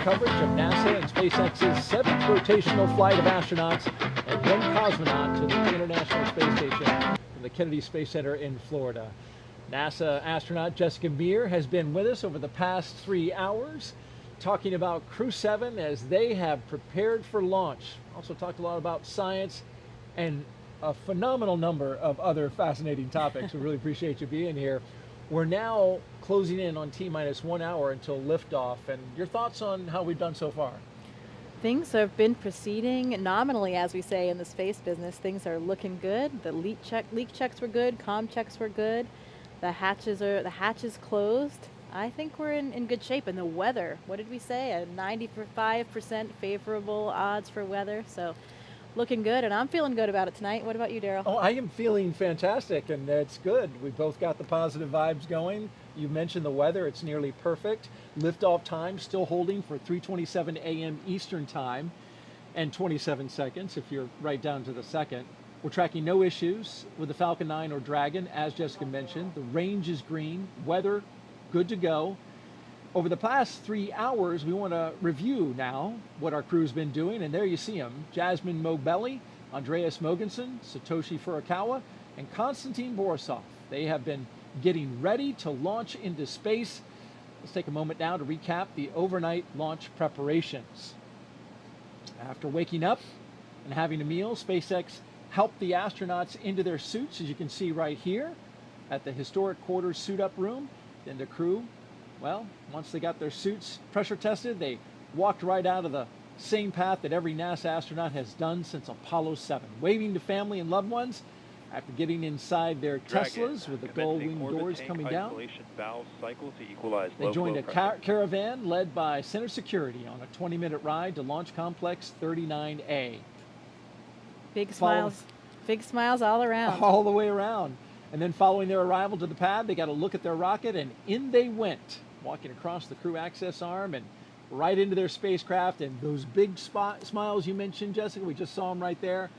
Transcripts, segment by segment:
coverage of NASA and SpaceX's 7th rotational flight of astronauts and one cosmonaut to the International Space Station from the Kennedy Space Center in Florida. NASA astronaut Jessica Meir has been with us over the past 3 hours, talking about CREW-7 as they have prepared for launch. Also talked a lot about science and a phenomenal number of other fascinating topics. We really appreciate you being here. We're now closing in on T-minus 1 hour until liftoff, and your thoughts on how we've done so far? Things have been proceeding nominally, as we say in the space business. Things are looking good. The leak checks were good, comm checks were good. The hatches closed. I think we're in good shape. And the weather, what did we say? A 95% favorable odds for weather. So looking good, and I'm feeling good about it tonight. What about you, Daryl? Oh, I am feeling fantastic, and it's good. We both got the positive vibes going. You mentioned the weather. It's nearly perfect. Liftoff time still holding for 3:27 a.m. Eastern time and 27 seconds if you're right down to the second. We're tracking no issues with the Falcon 9 or Dragon, as Jessica mentioned. The range is green, weather good to go. Over the past 3 hours, we want to review now what our crew's been doing, and there you see them. Jasmine Mobelli, Andreas Mogensen, Satoshi Furukawa, and Konstantin Borisov. They have been getting ready to launch into space. Let's take a moment now to recap the overnight launch preparations. After waking up and having a meal, SpaceX helped the astronauts into their suits, as you can see right here at the historic quarters suit-up room. Then the crew, well, once they got their suits pressure tested, they walked right out of the same path that every NASA astronaut has done since Apollo 7, waving to family and loved ones after getting inside their Teslas with the gull-wing doors coming down. They joined a caravan led by Center Security on a 20-minute ride to Launch Complex 39A. Big smiles all around. All the way around. And then following their arrival to the pad, they got a look at their rocket, and in they went, walking across the crew access arm and right into their spacecraft. And those big smiles you mentioned, Jessica, we just saw them right there.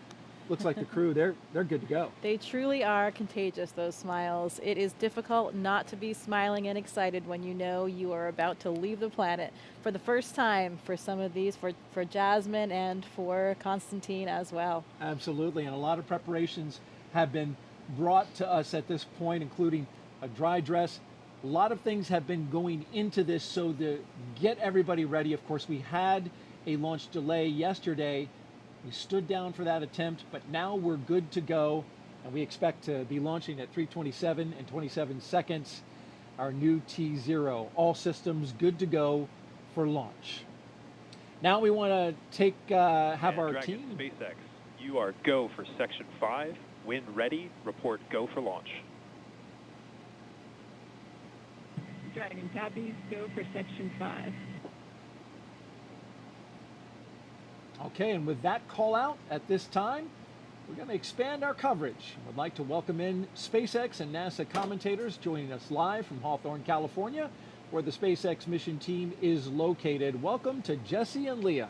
Looks like the crew, they're good to go. They truly are contagious, those smiles. It is difficult not to be smiling and excited when you know you are about to leave the planet for the first time for some of these, for Jasmine and for Konstantin as well. Absolutely, and a lot of preparations have been brought to us at this point, including a dry dress. A lot of things have been going into this so to get everybody ready. Of course, we had a launch delay yesterday. We stood down for that attempt, but now we're good to go, and we expect to be launching at 3:27 and 27 seconds, our new T0. All systems good to go for launch. Now we want to have our Dragon team. SpaceX, you are go for Section 5. When ready, report go for launch. Dragon copies, go for Section 5. Okay, and with that call out at this time, we're going to expand our coverage. I'd like to welcome in SpaceX and NASA commentators joining us live from Hawthorne, California, where the SpaceX mission team is located. Welcome to Jesse and Leah.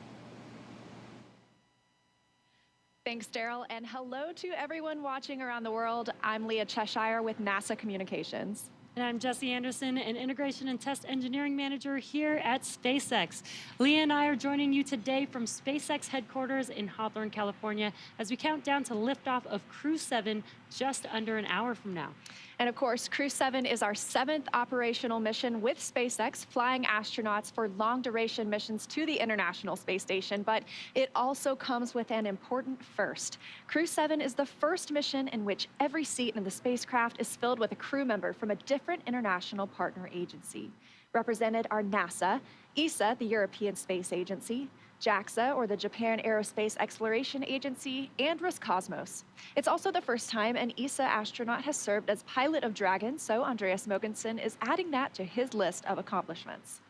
Thanks, Daryl, and hello to everyone watching around the world. I'm Leah Cheshire with NASA Communications. And I'm Jesse Anderson, an Integration and Test Engineering Manager here at SpaceX. Leah and I are joining you today from SpaceX headquarters in Hawthorne, California, as we count down to liftoff of CREW-7 just under an hour from now. And of course, CREW-7 is our 7th operational mission with SpaceX, flying astronauts for long-duration missions to the International Space Station, but it also comes with an important first. CREW-7 is the first mission in which every seat in the spacecraft is filled with a crew member from a different international partner agency. Represented are NASA, ESA, the European Space Agency, JAXA, or the Japan Aerospace Exploration Agency, and Roscosmos. It's also the first time an ESA astronaut has served as pilot of Dragon, so Andreas Mogensen is adding that to his list of accomplishments.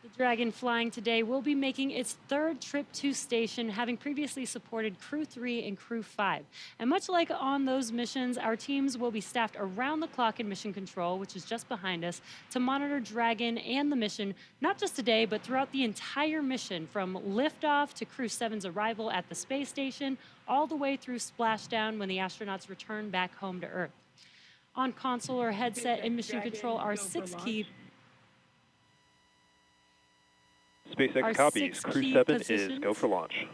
The Dragon flying today will be making its 3rd trip to station, having previously supported CREW-3 and CREW-5. And much like on those missions, our teams will be staffed around the clock in mission control, which is just behind us, to monitor Dragon and the mission, not just today, but throughout the entire mission, from liftoff to CREW-7's arrival at the space station, all the way through splashdown when the astronauts return back home to Earth. On console or headset and mission control are 6 key SpaceX Our copies. 6 Crew key 7 is positions. go for launch.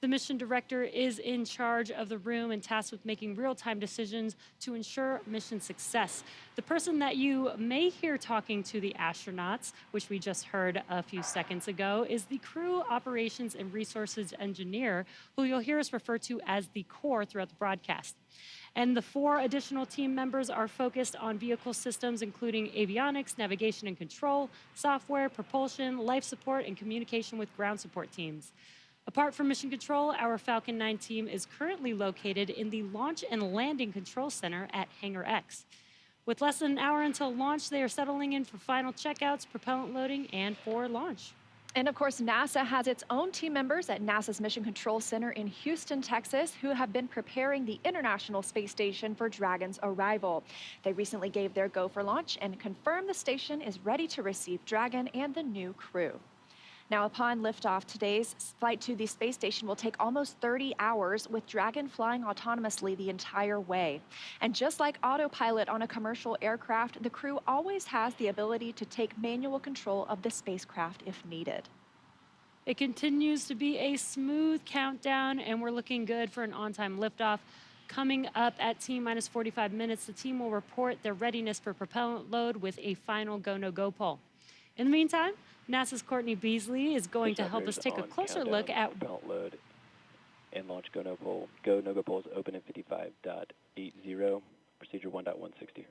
The mission director is in charge of the room and tasked with making real-time decisions to ensure mission success. The person that you may hear talking to the astronauts, which we just heard a few seconds ago, is the Crew Operations and Resources Engineer, who you'll hear us refer to as the core throughout the broadcast. And the 4 additional team members are focused on vehicle systems, including avionics, navigation and control, software, propulsion, life support, and communication with ground support teams. Apart from mission control, our Falcon 9 team is currently located in the Launch and Landing Control Center at Hangar X. With less than an hour until launch, they are settling in for final checkouts, propellant loading, and for launch. And of course, NASA has its own team members at NASA's Mission Control Center in Houston, Texas, who have been preparing the International Space Station for Dragon's arrival. They recently gave their go for launch and confirmed the station is ready to receive Dragon and the new crew. Now, upon liftoff, today's flight to the space station will take almost 30 hours, with Dragon flying autonomously the entire way. And just like autopilot on a commercial aircraft, the crew always has the ability to take manual control of the spacecraft if needed. It continues to be a smooth countdown, and we're looking good for an on-time liftoff. Coming up at T-minus 45 minutes, the team will report their readiness for propellant load with a final go-no-go poll. In the meantime, NASA's Courtney Beasley is going to help us take a closer look at propellant load and launch go-no poll. Go-no-go polls open in 55.80, procedure 1.160.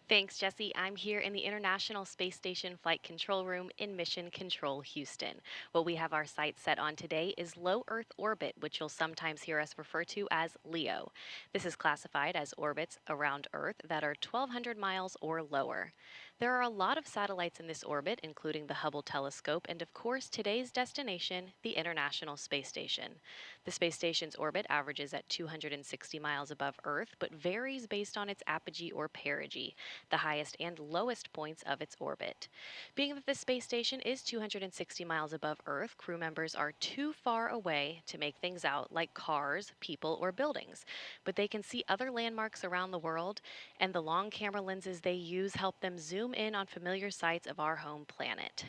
Thanks, Jesse. I'm here in the International Space Station Flight Control Room in Mission Control, Houston. What we have our sights set on today is low Earth orbit, which you'll sometimes hear us refer to as LEO. This is classified as orbits around Earth that are 1,200 miles or lower. There are a lot of satellites in this orbit, including the Hubble telescope, and of course today's destination, the International Space Station. The space station's orbit averages at 260 miles above Earth, but varies based on its apogee or perigee, the highest and lowest points of its orbit. Being that the space station is 260 miles above Earth, crew members are too far away to make things out like cars, people, or buildings, but they can see other landmarks around the world, and the long camera lenses they use help them zoom in on familiar sights of our home planet.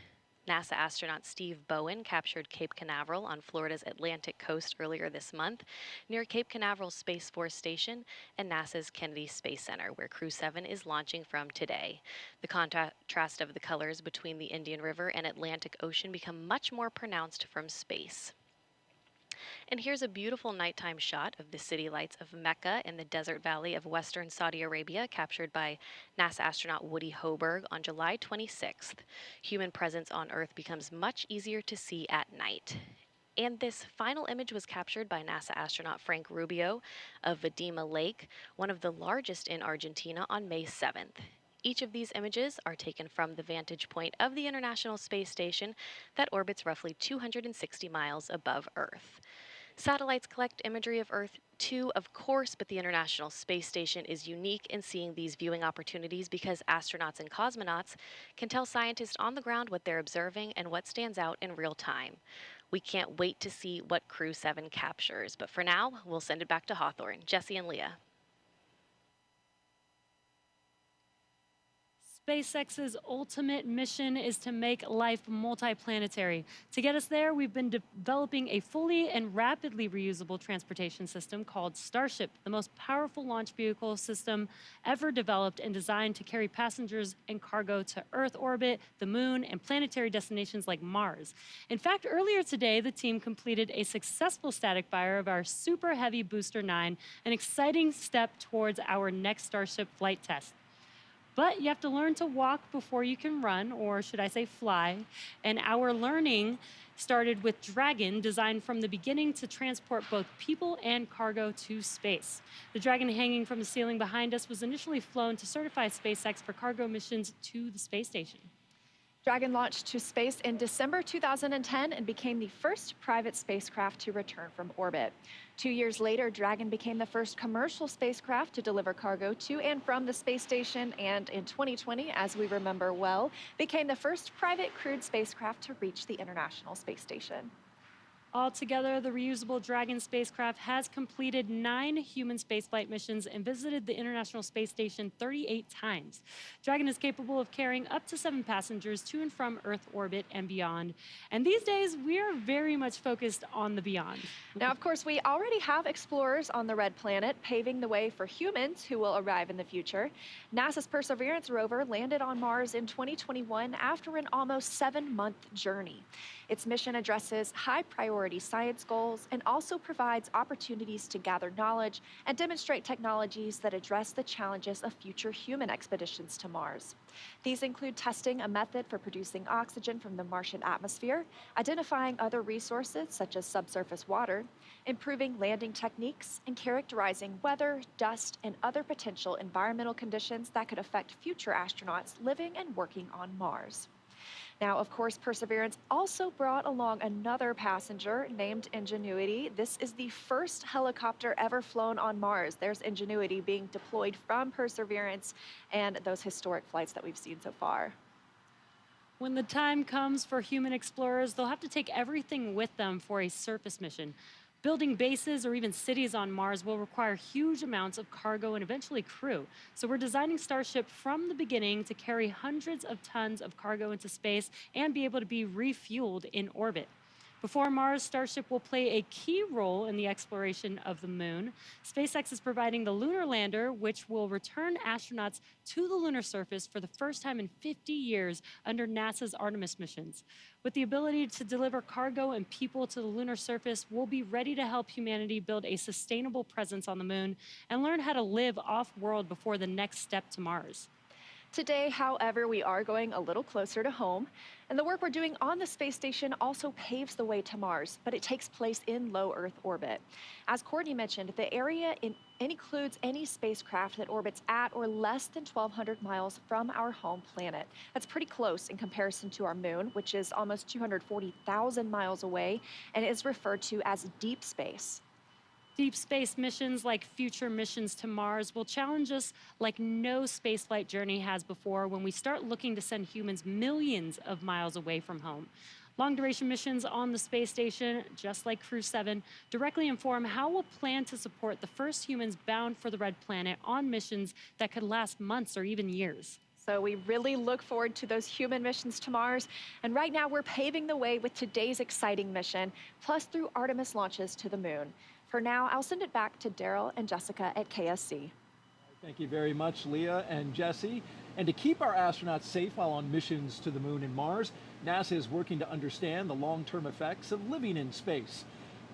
NASA astronaut Steve Bowen captured Cape Canaveral on Florida's Atlantic coast earlier this month, near Cape Canaveral Space Force Station and NASA's Kennedy Space Center, where Crew-7 is launching from today. The contrast of the colors between the Indian River and Atlantic Ocean become much more pronounced from space. And here's a beautiful nighttime shot of the city lights of Mecca in the desert valley of western Saudi Arabia, captured by NASA astronaut Woody Hoberg on July 26th. Human presence on Earth becomes much easier to see at night. And this final image was captured by NASA astronaut Frank Rubio of Vadima Lake, one of the largest in Argentina, on May 7th. Each of these images are taken from the vantage point of the International Space Station that orbits roughly 260 miles above Earth. Satellites collect imagery of Earth too, of course, but the International Space Station is unique in seeing these viewing opportunities because astronauts and cosmonauts can tell scientists on the ground what they're observing and what stands out in real time. We can't wait to see what Crew-7 captures, but for now, we'll send it back to Hawthorne. Jesse and Leah. SpaceX's ultimate mission is to make life multiplanetary. To get us there, we've been developing a fully and rapidly reusable transportation system called Starship, the most powerful launch vehicle system ever developed and designed to carry passengers and cargo to Earth orbit, the moon, and planetary destinations like Mars. In fact, earlier today, the team completed a successful static fire of our Super Heavy Booster 9, an exciting step towards our next Starship flight test. But you have to learn to walk before you can run, or should I say fly. And our learning started with Dragon, designed from the beginning to transport both people and cargo to space. The Dragon hanging from the ceiling behind us was initially flown to certify SpaceX for cargo missions to the space station. Dragon launched to space in December 2010 and became the first private spacecraft to return from orbit. 2 years later, Dragon became the first commercial spacecraft to deliver cargo to and from the space station, and in 2020, as we remember well, became the first private crewed spacecraft to reach the International Space Station. Altogether, the reusable Dragon spacecraft has completed 9 human spaceflight missions and visited the International Space Station 38 times. Dragon is capable of carrying up to 7 passengers to and from Earth orbit and beyond. And these days, we are very much focused on the beyond. Now, of course, we already have explorers on the Red Planet, paving the way for humans who will arrive in the future. NASA's Perseverance rover landed on Mars in 2021 after an almost 7-month journey. Its mission addresses high-priority science goals and also provides opportunities to gather knowledge and demonstrate technologies that address the challenges of future human expeditions to Mars. These include testing a method for producing oxygen from the Martian atmosphere, identifying other resources such as subsurface water, improving landing techniques, and characterizing weather, dust, and other potential environmental conditions that could affect future astronauts living and working on Mars. Now, of course, Perseverance also brought along another passenger named Ingenuity. This is the first helicopter ever flown on Mars. There's Ingenuity being deployed from Perseverance and those historic flights that we've seen so far. When the time comes for human explorers, they'll have to take everything with them for a surface mission. Building bases or even cities on Mars will require huge amounts of cargo and eventually crew. So we're designing Starship from the beginning to carry hundreds of tons of cargo into space and be able to be refueled in orbit. Before Mars, Starship will play a key role in the exploration of the moon. SpaceX is providing the lunar lander, which will return astronauts to the lunar surface for the first time in 50 years under NASA's Artemis missions. With the ability to deliver cargo and people to the lunar surface, we'll be ready to help humanity build a sustainable presence on the moon and learn how to live off-world before the next step to Mars. Today, however, we are going a little closer to home, and the work we're doing on the space station also paves the way to Mars, but it takes place in low Earth orbit. As Courtney mentioned, the area includes any spacecraft that orbits at or less than 1,200 miles from our home planet. That's pretty close in comparison to our moon, which is almost 240,000 miles away and is referred to as deep space. Deep space missions like future missions to Mars will challenge us like no spaceflight journey has before when we start looking to send humans millions of miles away from home. Long-duration missions on the space station, just like CREW-7, directly inform how we'll plan to support the first humans bound for the Red Planet on missions that could last months or even years. So we really look forward to those human missions to Mars. And right now we're paving the way with today's exciting mission, plus through Artemis launches to the moon. For now, I'll send it back to Daryl and Jessica at KSC. Thank you very much, Leah and Jesse. And to keep our astronauts safe while on missions to the moon and Mars, NASA is working to understand the long-term effects of living in space.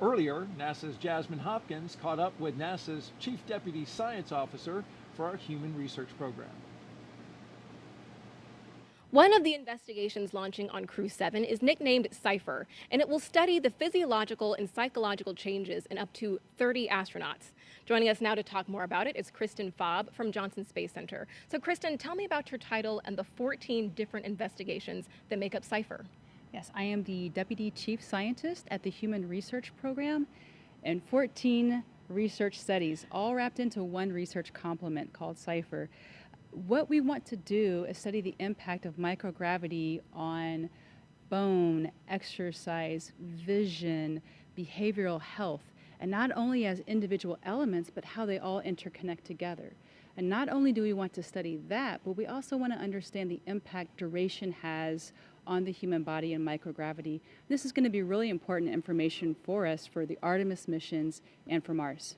Earlier, NASA's Jasmine Hopkins caught up with NASA's Chief Deputy Science Officer for our Human Research Program. One of the investigations launching on CREW-7 is nicknamed CIPHER, and it will study the physiological and psychological changes in up to 30 astronauts. Joining us now to talk more about it is Kristen Faub from Johnson Space Center. So Kristen, tell me about your title and the 14 different investigations that make up CIPHER. Yes, I am the Deputy Chief Scientist at the Human Research Program, and 14 research studies, all wrapped into one research complement called CIPHER. What we want to do is study the impact of microgravity on bone, exercise, vision, behavioral health, and not only as individual elements, but how they all interconnect together. And not only do we want to study that, but we also want to understand the impact duration has on the human body and microgravity. This is going to be really important information for us for the Artemis missions and for Mars.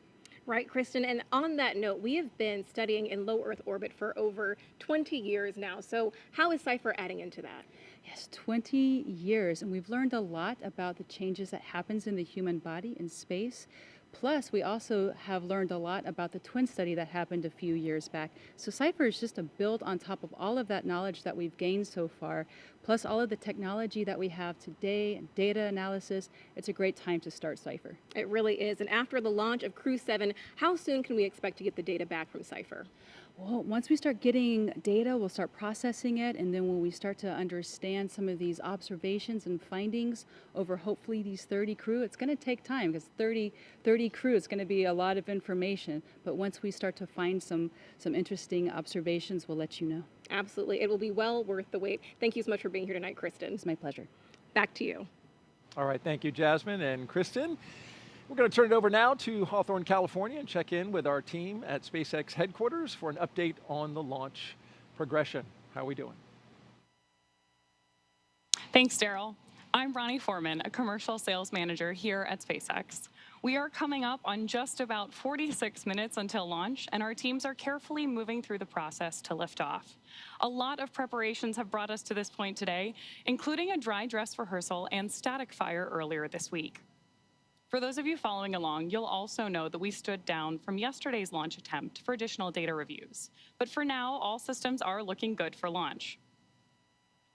Right, Kristen, and on that note, we have been studying in low Earth orbit for over 20 years now. So how is CIPHER adding into that? Yes, 20 years, and we've learned a lot about the changes that happens in the human body in space. Plus, we also have learned a lot about the twin study that happened a few years back. So CIPHER is just a build on top of all of that knowledge that we've gained so far, plus all of the technology that we have today and data analysis. It's a great time to start CIPHER. It really is. And after the launch of CREW-7, how soon can we expect to get the data back from CIPHER? Well, once we start getting data, we'll start processing it, and then when we start to understand some of these observations and findings over hopefully these 30 crew, it's going to take time because 30 crew is going to be a lot of information. But once we start to find some interesting observations, we'll let you know. Absolutely. It will be well worth the wait. Thank you so much for being here tonight, Kristen. It's my pleasure. Back to you. All right, thank you, Jasmine and Kristen. We're going to turn it over now to Hawthorne, California, and check in with our team at SpaceX headquarters for an update on the launch progression. How are we doing? Thanks, Daryl. I'm Ronnie Foreman, a commercial sales manager here at SpaceX. We are coming up on just about 46 minutes until launch, and our teams are carefully moving through the process to lift off. A lot of preparations have brought us to this point today, including a dry dress rehearsal and static fire earlier this week. For those of you following along, you'll also know that we stood down from yesterday's launch attempt for additional data reviews. But for now, all systems are looking good for launch.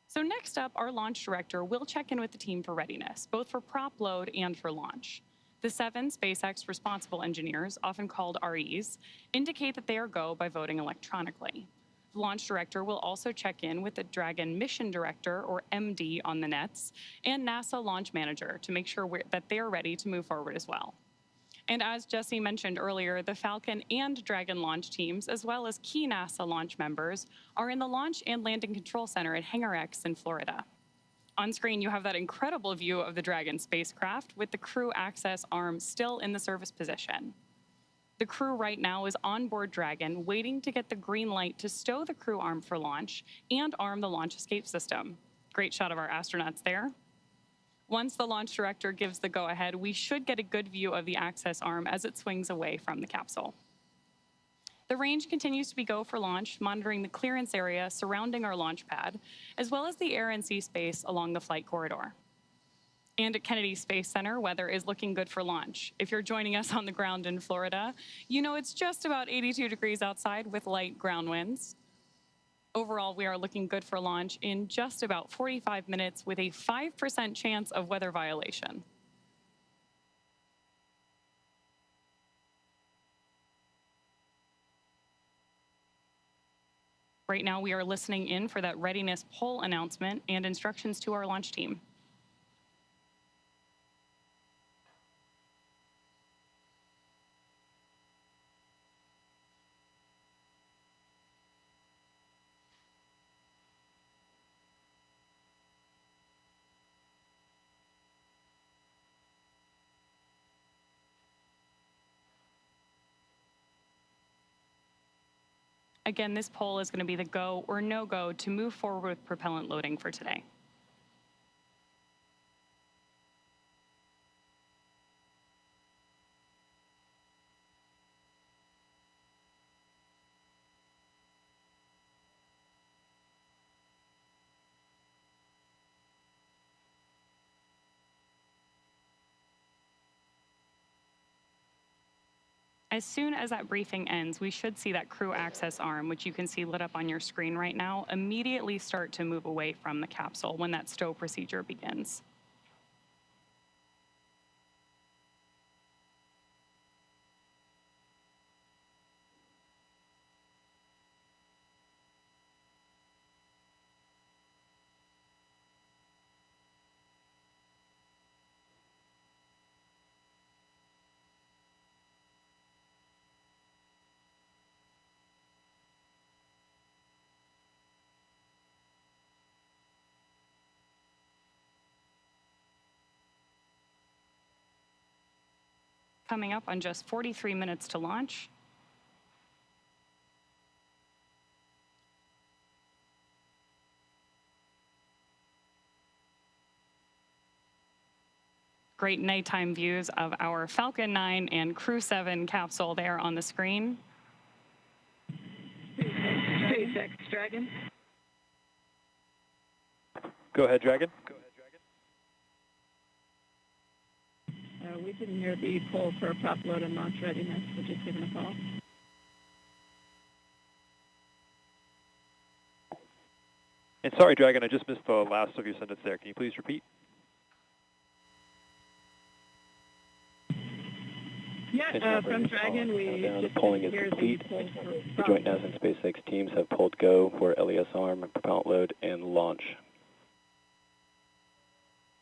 So next up, our launch director will check in with the team for readiness, both for prop load and for launch. The 7 SpaceX responsible engineers, often called REs, indicate that they are go by voting electronically. The launch director will also check in with the Dragon mission director, or MD, on the nets, and NASA launch manager to make sure that they are ready to move forward as well. And as Jesse mentioned earlier, the Falcon and Dragon launch teams, as well as key NASA launch members, are in the Launch and Landing Control Center at Hangar X in Florida. On screen, you have that incredible view of the Dragon spacecraft with the crew access arm still in the service position. The crew right now is on board Dragon, waiting to get the green light to stow the crew arm for launch and arm the launch escape system. Great shot of our astronauts there. Once the launch director gives the go-ahead, we should get a good view of the access arm as it swings away from the capsule. The range continues to be go for launch, monitoring the clearance area surrounding our launch pad, as well as the air and sea space along the flight corridor. And at Kennedy Space Center, weather is looking good for launch. If you're joining us on the ground in Florida, you know it's just about 82 degrees outside with light ground winds. Overall, we are looking good for launch in just about 45 minutes with a 5% chance of weather violation. Right now, we are listening in for that readiness poll announcement and instructions to our launch team. Again, this poll is going to be the go or no-go to move forward with propellant loading for today. As soon as that briefing ends, we should see that crew access arm, which you can see lit up on your screen right now, immediately start to move away from the capsule when that stow procedure begins. Coming up on just 43 minutes to launch. Great nighttime views of our Falcon 9 and CREW-7 capsule there on the screen. SpaceX Dragon. Go ahead, Dragon. We didn't hear the poll for prop load and launch readiness, so just give it a call. And sorry, Dragon, I just missed the last of your sentence there. Can you please repeat? Yeah, from Dragon, we just polling is hear complete. the poll for The prop joint load. NASA and SpaceX teams have polled go for LES arm, propellant load, and launch.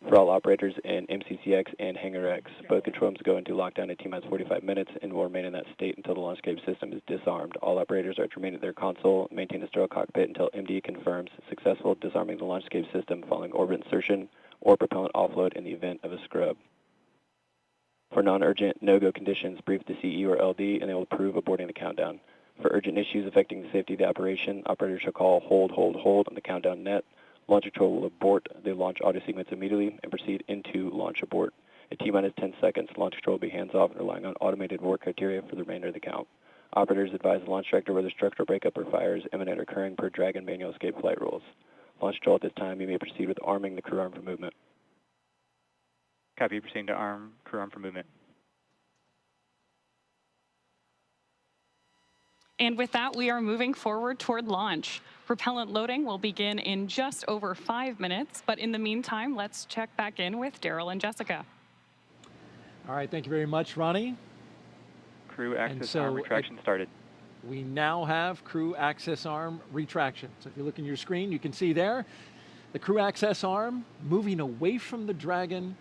For all operators in MCCX and Hangar X, both control rooms go into lockdown at T-minus 45 minutes and will remain in that state until the launch escape system is disarmed. All operators are to remain at their console, maintain a sterile cockpit until MD confirms successful disarming the launch escape system following orbit insertion or propellant offload in the event of a scrub. For non-urgent no-go conditions, brief the CE or LD and they will approve aborting the countdown. For urgent issues affecting the safety of the operation, operators shall call hold on the countdown net. Launch control will abort the launch audio sequence immediately and proceed into launch abort. At T-minus 10 seconds, launch control will be hands-off and relying on automated abort criteria for the remainder of the count. Operators advise the launch director whether structural breakup or fire is imminent or occurring per Dragon manual escape flight rules. Launch control at this time, you may proceed with arming the crew arm for movement. Copy, proceeding to arm crew arm for movement. And with that, we are moving forward toward launch. Propellant loading will begin in just over 5 minutes, but in the meantime, let's check back in with Daryl and Jessica. All right, thank you very much, Ronnie. Crew access arm retraction started. We now have crew access arm retraction. So if you look in your screen, you can see there the crew access arm moving away from the Dragon.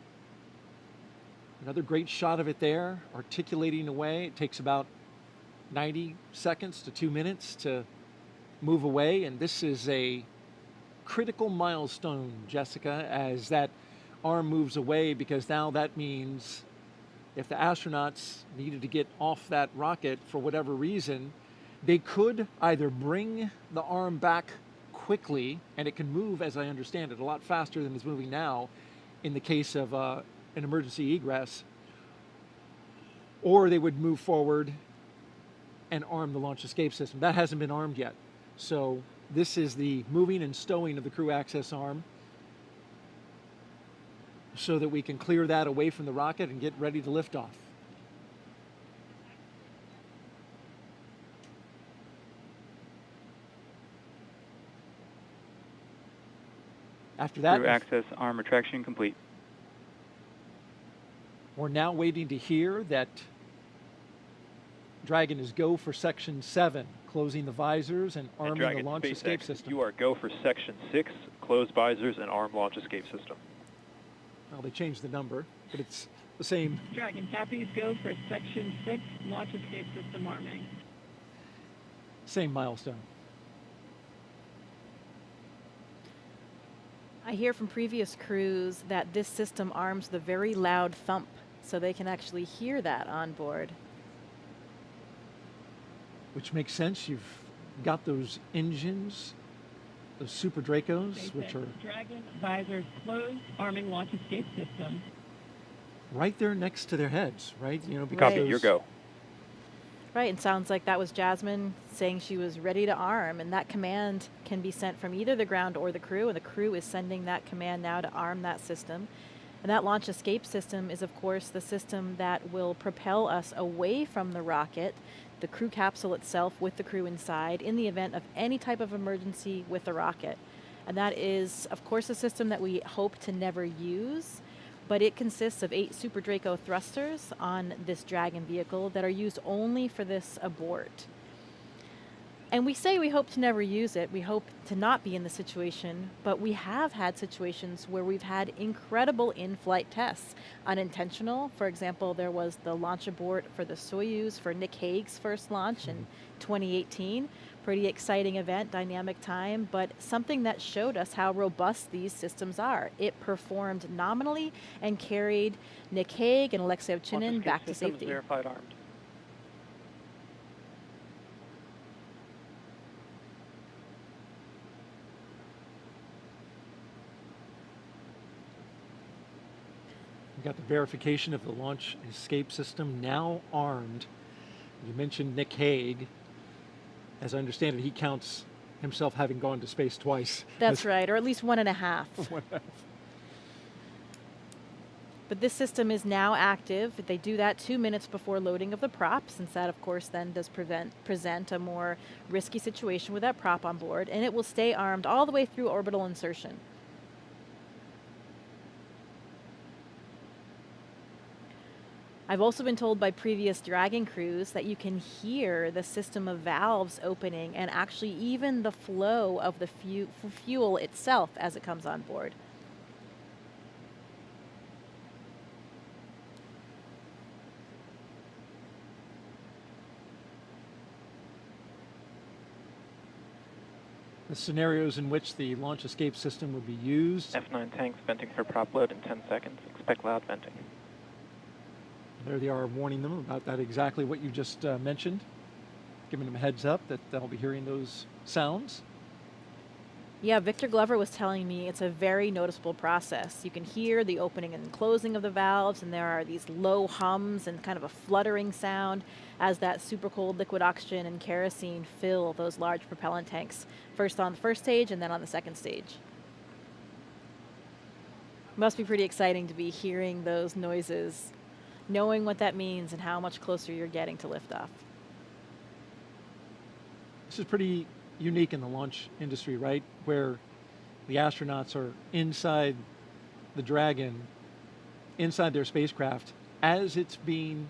Another great shot of it there, articulating away. It takes about 90 seconds to 2 minutes to move away, and this is a critical milestone, Jessica, as that arm moves away, because now that means if the astronauts needed to get off that rocket for whatever reason, they could either bring the arm back quickly, and it can move, as I understand it, a lot faster than it's moving now in the case of an emergency egress, or they would move forward and arm the launch escape system. That hasn't been armed yet. So this is the moving and stowing of the crew access arm so that we can clear that away from the rocket and get ready to lift off. After that, Crew access arm retraction complete. We're now waiting to hear that Dragon is go for section 7, closing the visors and arming Dragon, the launch escape system. You are go for section 6, close visors and arm launch escape system. Well, they changed the number, but it's the same. Dragon, copies, go for section 6, launch escape system arming. Same milestone. I hear from previous crews that this system arms the very loud thump, so they can actually hear that on board. Which makes sense. You've got those engines, those Super Dracos, which are Dragon visors closed, arming launch escape system. right there next to their heads, right? You know, because Copy, your go. Right, and sounds like that was Jasmine saying she was ready to arm, and that command can be sent from either the ground or the crew, and the crew is sending that command now to arm that system. And that launch escape system is, of course, the system that will propel us away from the rocket, the crew capsule itself with the crew inside, in the event of any type of emergency with the rocket. And that is, of course, a system that we hope to never use, but it consists of 8 Super Draco thrusters on this Dragon vehicle that are used only for this abort. And we say we hope to never use it, we hope to not be in the situation, but we have had situations where we've had incredible in-flight tests. Unintentional, for example, there was the launch abort for the Soyuz for Nick Hague's first launch in 2018. Pretty exciting event, dynamic time, but something that showed us how robust these systems are. It performed nominally and carried Nick Hague and Alexei Ovchinin back to safety. Verified armed. we got the verification of the launch escape system now armed. You mentioned Nick Hague. As I understand it, he counts himself having gone to space twice. That's right, or at least 1.5. But this system is now active. They do that 2 minutes before loading of the prop, since that, of course, then does present a more risky situation with that prop on board, and it will stay armed all the way through orbital insertion. I've also been told by previous Dragon crews that you can hear the system of valves opening and actually even the flow of the fuel itself as it comes on board. The scenarios in which the launch escape system would be used. F9 tanks venting for prop load in 10 seconds. Expect loud venting. There they are warning them about that, exactly what you just mentioned, giving them a heads up that they'll be hearing those sounds. Yeah, Victor Glover was telling me it's a very noticeable process. You can hear the opening and closing of the valves, and there are these low hums and kind of a fluttering sound as that super cold liquid oxygen and kerosene fill those large propellant tanks, first on the first stage and then on the second stage. Must be pretty exciting to be hearing those noises, knowing what that means and how much closer you're getting to liftoff. This is pretty unique in the launch industry, right? Where the astronauts are inside the Dragon, inside their spacecraft, as it's being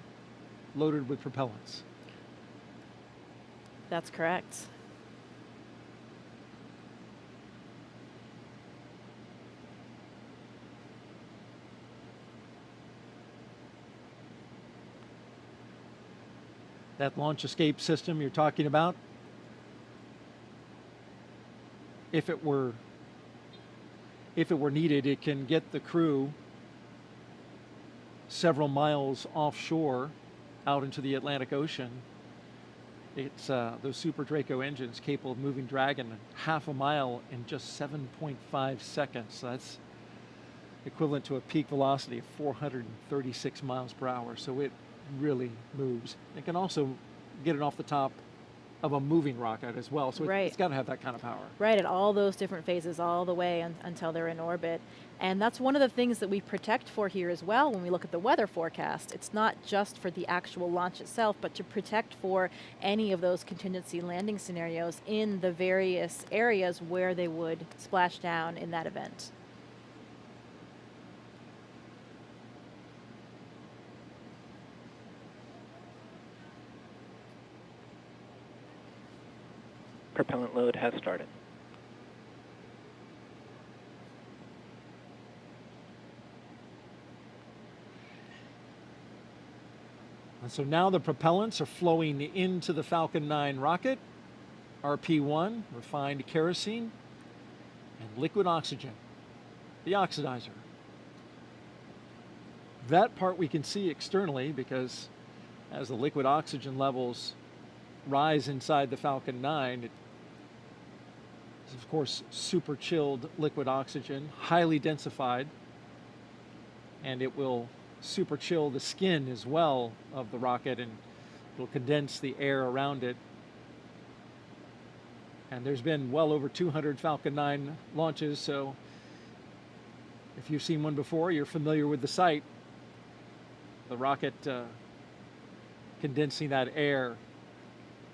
loaded with propellants. That's correct. That launch escape system you're talking about, if it were needed, it can get the crew several miles offshore out into the Atlantic Ocean. It's those Super Draco engines capable of moving Dragon half a mile in just 7.5 seconds. So that's equivalent to a peak velocity of 436 miles per hour. So it really moves. It can also get it off the top of a moving rocket as well. So right. It's got to have that kind of power. Right, at all those different phases, all the way until they're in orbit. And that's one of the things that we protect for here as well when we look at the weather forecast. It's not just for the actual launch itself, but to protect for any of those contingency landing scenarios in the various areas where they would splash down in that event. Propellant load has started. And so now the propellants are flowing into the Falcon 9 rocket. RP1, refined kerosene, and liquid oxygen, the oxidizer. That part we can see externally because as the liquid oxygen levels rise inside the Falcon 9, it is of course super chilled liquid oxygen, highly densified, and it will super chill the skin as well of the rocket, and it'll condense the air around it. And there's been well over 200 Falcon 9 launches, so if you've seen one before, you're familiar with the sight. The rocket condensing that air,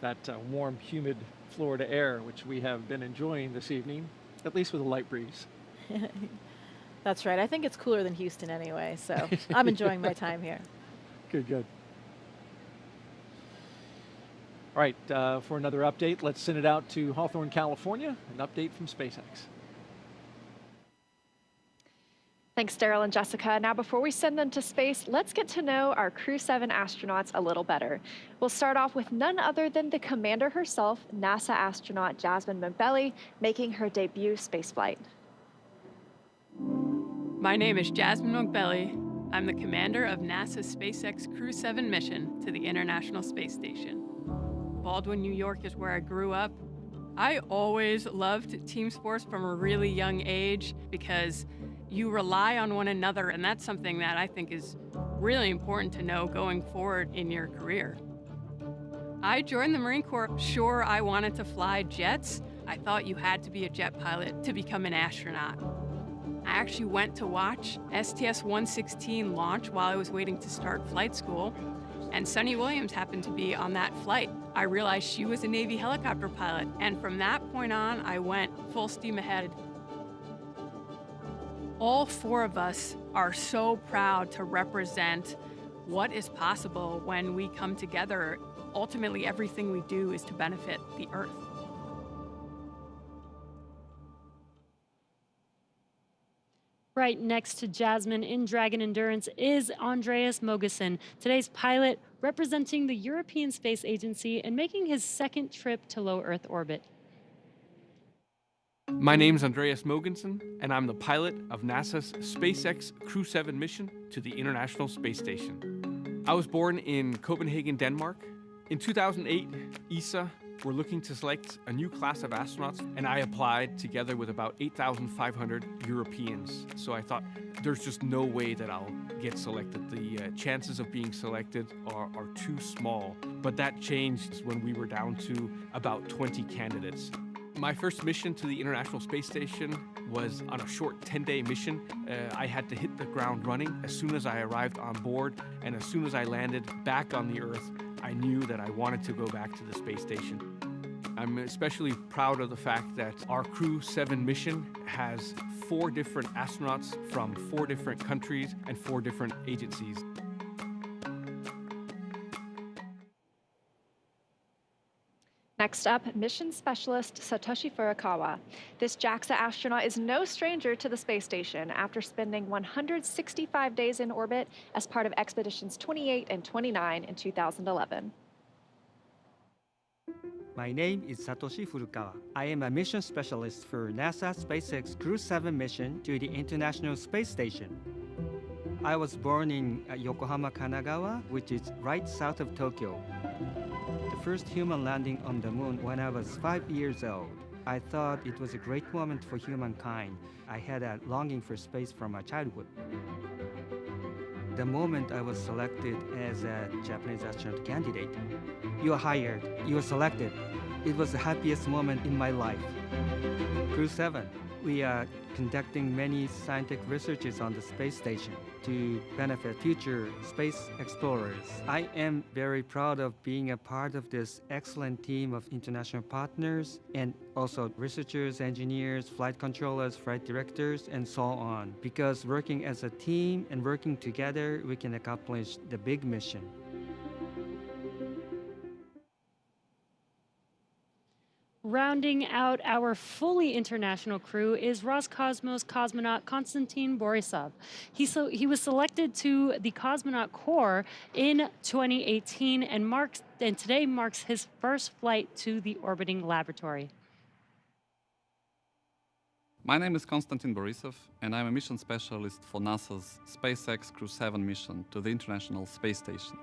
that warm, humid Florida air, which we have been enjoying this evening, at least with a light breeze. That's right. I think it's cooler than Houston anyway, so I'm enjoying my time here. Good, good. All right, for another update, let's send it out to Hawthorne, California, an update from SpaceX. Thanks, Daryl and Jessica. Now, before we send them to space, let's get to know our Crew-7 astronauts a little better. We'll start off with none other than the commander herself, NASA astronaut Jasmine Montbelli, making her debut spaceflight. My name is Jasmine Montbelli. I'm the commander of NASA's SpaceX Crew-7 mission to the International Space Station. Baldwin, New York is where I grew up. I always loved team sports from a really young age because you rely on one another, and that's something that I think is really important to know going forward in your career. I joined the Marine Corps. Sure, I wanted to fly jets. I thought you had to be a jet pilot to become an astronaut. I actually went to watch STS-116 launch while I was waiting to start flight school, and Sunny Williams happened to be on that flight. I realized she was a Navy helicopter pilot, and from that point on, I went full steam ahead. All four of us are so proud to represent what is possible when we come together. Ultimately, everything we do is to benefit the Earth. Right next to Jasmine in Dragon Endurance is Andreas Mogensen, today's pilot representing the European Space Agency and making his second trip to low Earth orbit. My name's Andreas Mogensen, and I'm the pilot of NASA's SpaceX CREW-7 mission to the International Space Station. I was born in Copenhagen, Denmark. In 2008, ESA were looking to select a new class of astronauts, and I applied together with about 8,500 Europeans. So I thought, there's just no way that I'll get selected. The chances of being selected are too small. But that changed when we were down to about 20 candidates. My first mission to the International Space Station was on a short 10-day mission. I had to hit the ground running as soon as I arrived on board, and as soon as I landed back on the Earth, I knew that I wanted to go back to the space station. I'm especially proud of the fact that our CREW-7 mission has 4 different astronauts from 4 different countries and 4 different agencies. Next up, mission specialist Satoshi Furukawa. This JAXA astronaut is no stranger to the space station after spending 165 days in orbit as part of expeditions 28 and 29 in 2011. My name is Satoshi Furukawa. I am a mission specialist for NASA SpaceX CREW-7 mission to the International Space Station. I was born in Yokohama, Kanagawa, which is right south of Tokyo. The first human landing on the moon when I was 5 years old. I thought it was a great moment for humankind. I had a longing for space from my childhood. The moment I was selected as a Japanese astronaut candidate, you are hired, you are selected. It was the happiest moment in my life. CREW-7, we are conducting many scientific researches on the space station to benefit future space explorers. I am very proud of being a part of this excellent team of international partners and also researchers, engineers, flight controllers, flight directors, and so on. Because working as a team and working together, we can accomplish the big mission. Rounding out our fully international crew is Roscosmos cosmonaut Konstantin Borisov. He was selected to the Cosmonaut Corps in 2018 and today marks his first flight to the orbiting laboratory. My name is Konstantin Borisov, and I'm a mission specialist for NASA's SpaceX CREW-7 mission to the International Space Station.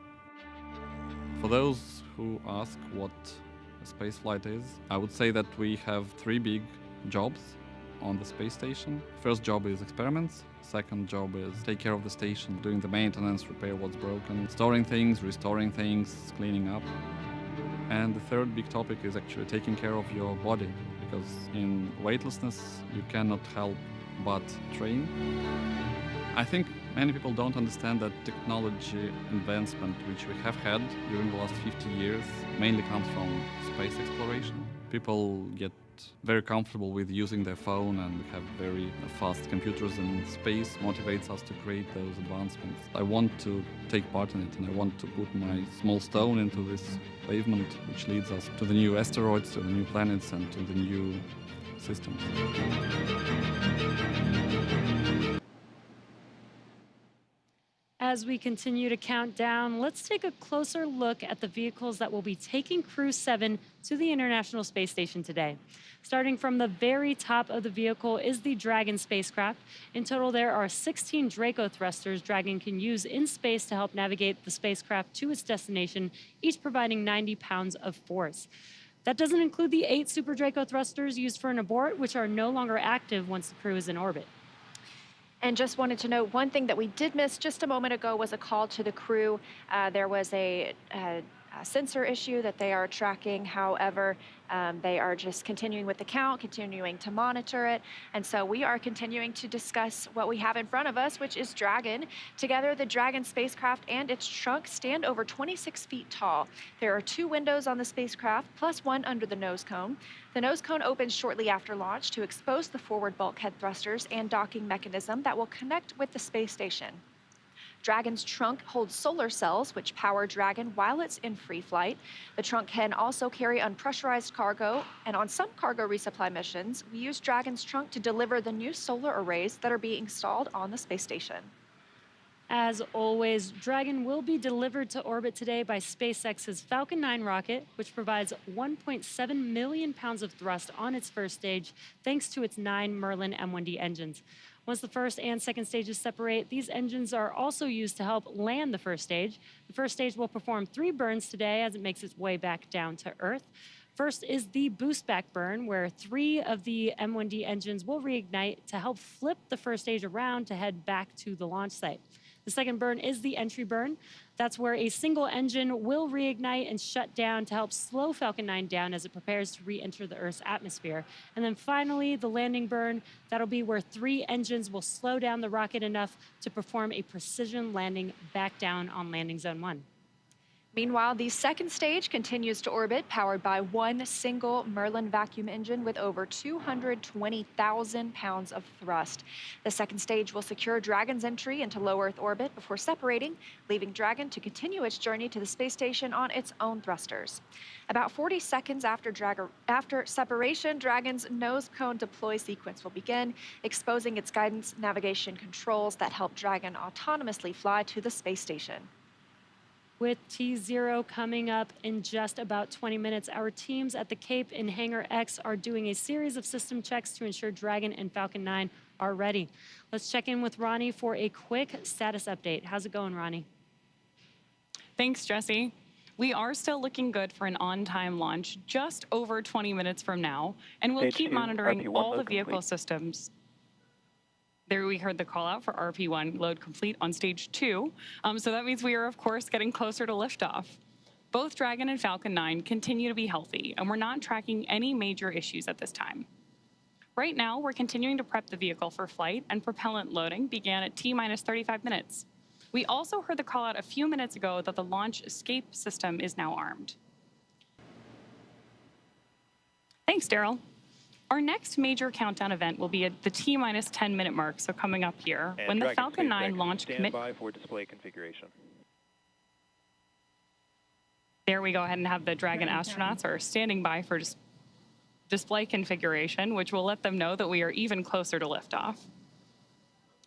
For those who ask what a spaceflight is, I would say that we have 3 big jobs on the space station. First job is experiments. Second job is take care of the station, doing the maintenance, repair what's broken, storing things, restoring things, cleaning up. And the third big topic is actually taking care of your body, because in weightlessness you cannot help but train. I think many people don't understand that technology advancement which we have had during the last 50 years mainly comes from space exploration. People get very comfortable with using their phone, and we have very fast computers in space motivates us to create those advancements. I want to take part in it, and I want to put my small stone into this pavement which leads us to the new asteroids, to the new planets, and to the new systems. As we continue to count down, let's take a closer look at the vehicles that will be taking CREW-7 to the International Space Station today. Starting from the very top of the vehicle is the Dragon spacecraft. In total, there are 16 Draco thrusters Dragon can use in space to help navigate the spacecraft to its destination, each providing 90 pounds of force. That doesn't include the 8 Super Draco thrusters used for an abort, which are no longer active once the crew is in orbit. And just wanted to note, one thing that we did miss just a moment ago was a call to the crew. There was a sensor issue that they are tracking. However, they are just continuing with the count, continuing to monitor it. And so we are continuing to discuss what we have in front of us, which is Dragon. Together, the Dragon spacecraft and its trunk stand over 26 feet tall. There are 2 windows on the spacecraft, plus 1 under the nose cone. The nose cone opens shortly after launch to expose the forward bulkhead thrusters and docking mechanism that will connect with the space station. Dragon's trunk holds solar cells, which power Dragon while it's in free flight. The trunk can also carry unpressurized cargo, and on some cargo resupply missions, we use Dragon's trunk to deliver the new solar arrays that are being installed on the space station. As always, Dragon will be delivered to orbit today by SpaceX's Falcon 9 rocket, which provides 1.7 million pounds of thrust on its first stage, thanks to its 9 Merlin M1D engines. Once the first and second stages separate, these engines are also used to help land the first stage. The first stage will perform 3 burns today as it makes its way back down to Earth. First is the boost back burn, where 3 of the M1D engines will reignite to help flip the first stage around to head back to the launch site. The second burn is the entry burn. That's where a single engine will reignite and shut down to help slow Falcon 9 down as it prepares to re-enter the Earth's atmosphere. And then finally, the landing burn. That'll be where 3 engines will slow down the rocket enough to perform a precision landing back down on landing zone 1. Meanwhile, the second stage continues to orbit, powered by 1 single Merlin vacuum engine with over 220,000 pounds of thrust. The second stage will secure Dragon's entry into low Earth orbit before separating, leaving Dragon to continue its journey to the space station on its own thrusters. About 40 seconds after separation, Dragon's nose cone deploy sequence will begin, exposing its guidance navigation controls that help Dragon autonomously fly to the space station. With T0 coming up in just about 20 minutes, our teams at the Cape in Hangar X are doing a series of system checks to ensure Dragon and Falcon 9 are ready. Let's check in with Ronnie for a quick status update. How's it going, Ronnie? Thanks, Jesse. We are still looking good for an on-time launch just over 20 minutes from now, and we'll keep monitoring all the vehicle systems. There we heard the call out for RP1 load complete on stage 2. So that means we are, of course, getting closer to liftoff. Both Dragon and Falcon 9 continue to be healthy, and we're not tracking any major issues at this time. Right now, we're continuing to prep the vehicle for flight, and propellant loading began at T-minus 35 minutes. We also heard the call out a few minutes ago that the launch escape system is now armed. Thanks, Daryl. Our next major countdown event will be at the T-minus 10-minute mark, so coming up here, when the Falcon 9 launch commit. Stand by for display configuration. There we go ahead and have the Dragon astronauts are standing by for display configuration, which will let them know that we are even closer to liftoff.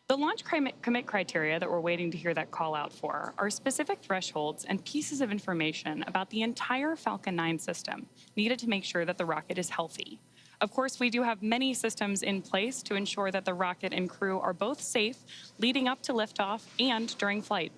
The launch commit criteria that we're waiting to hear that call out for are specific thresholds and pieces of information about the entire Falcon 9 system needed to make sure that the rocket is healthy. Of course, we do have many systems in place to ensure that the rocket and crew are both safe leading up to liftoff and during flight.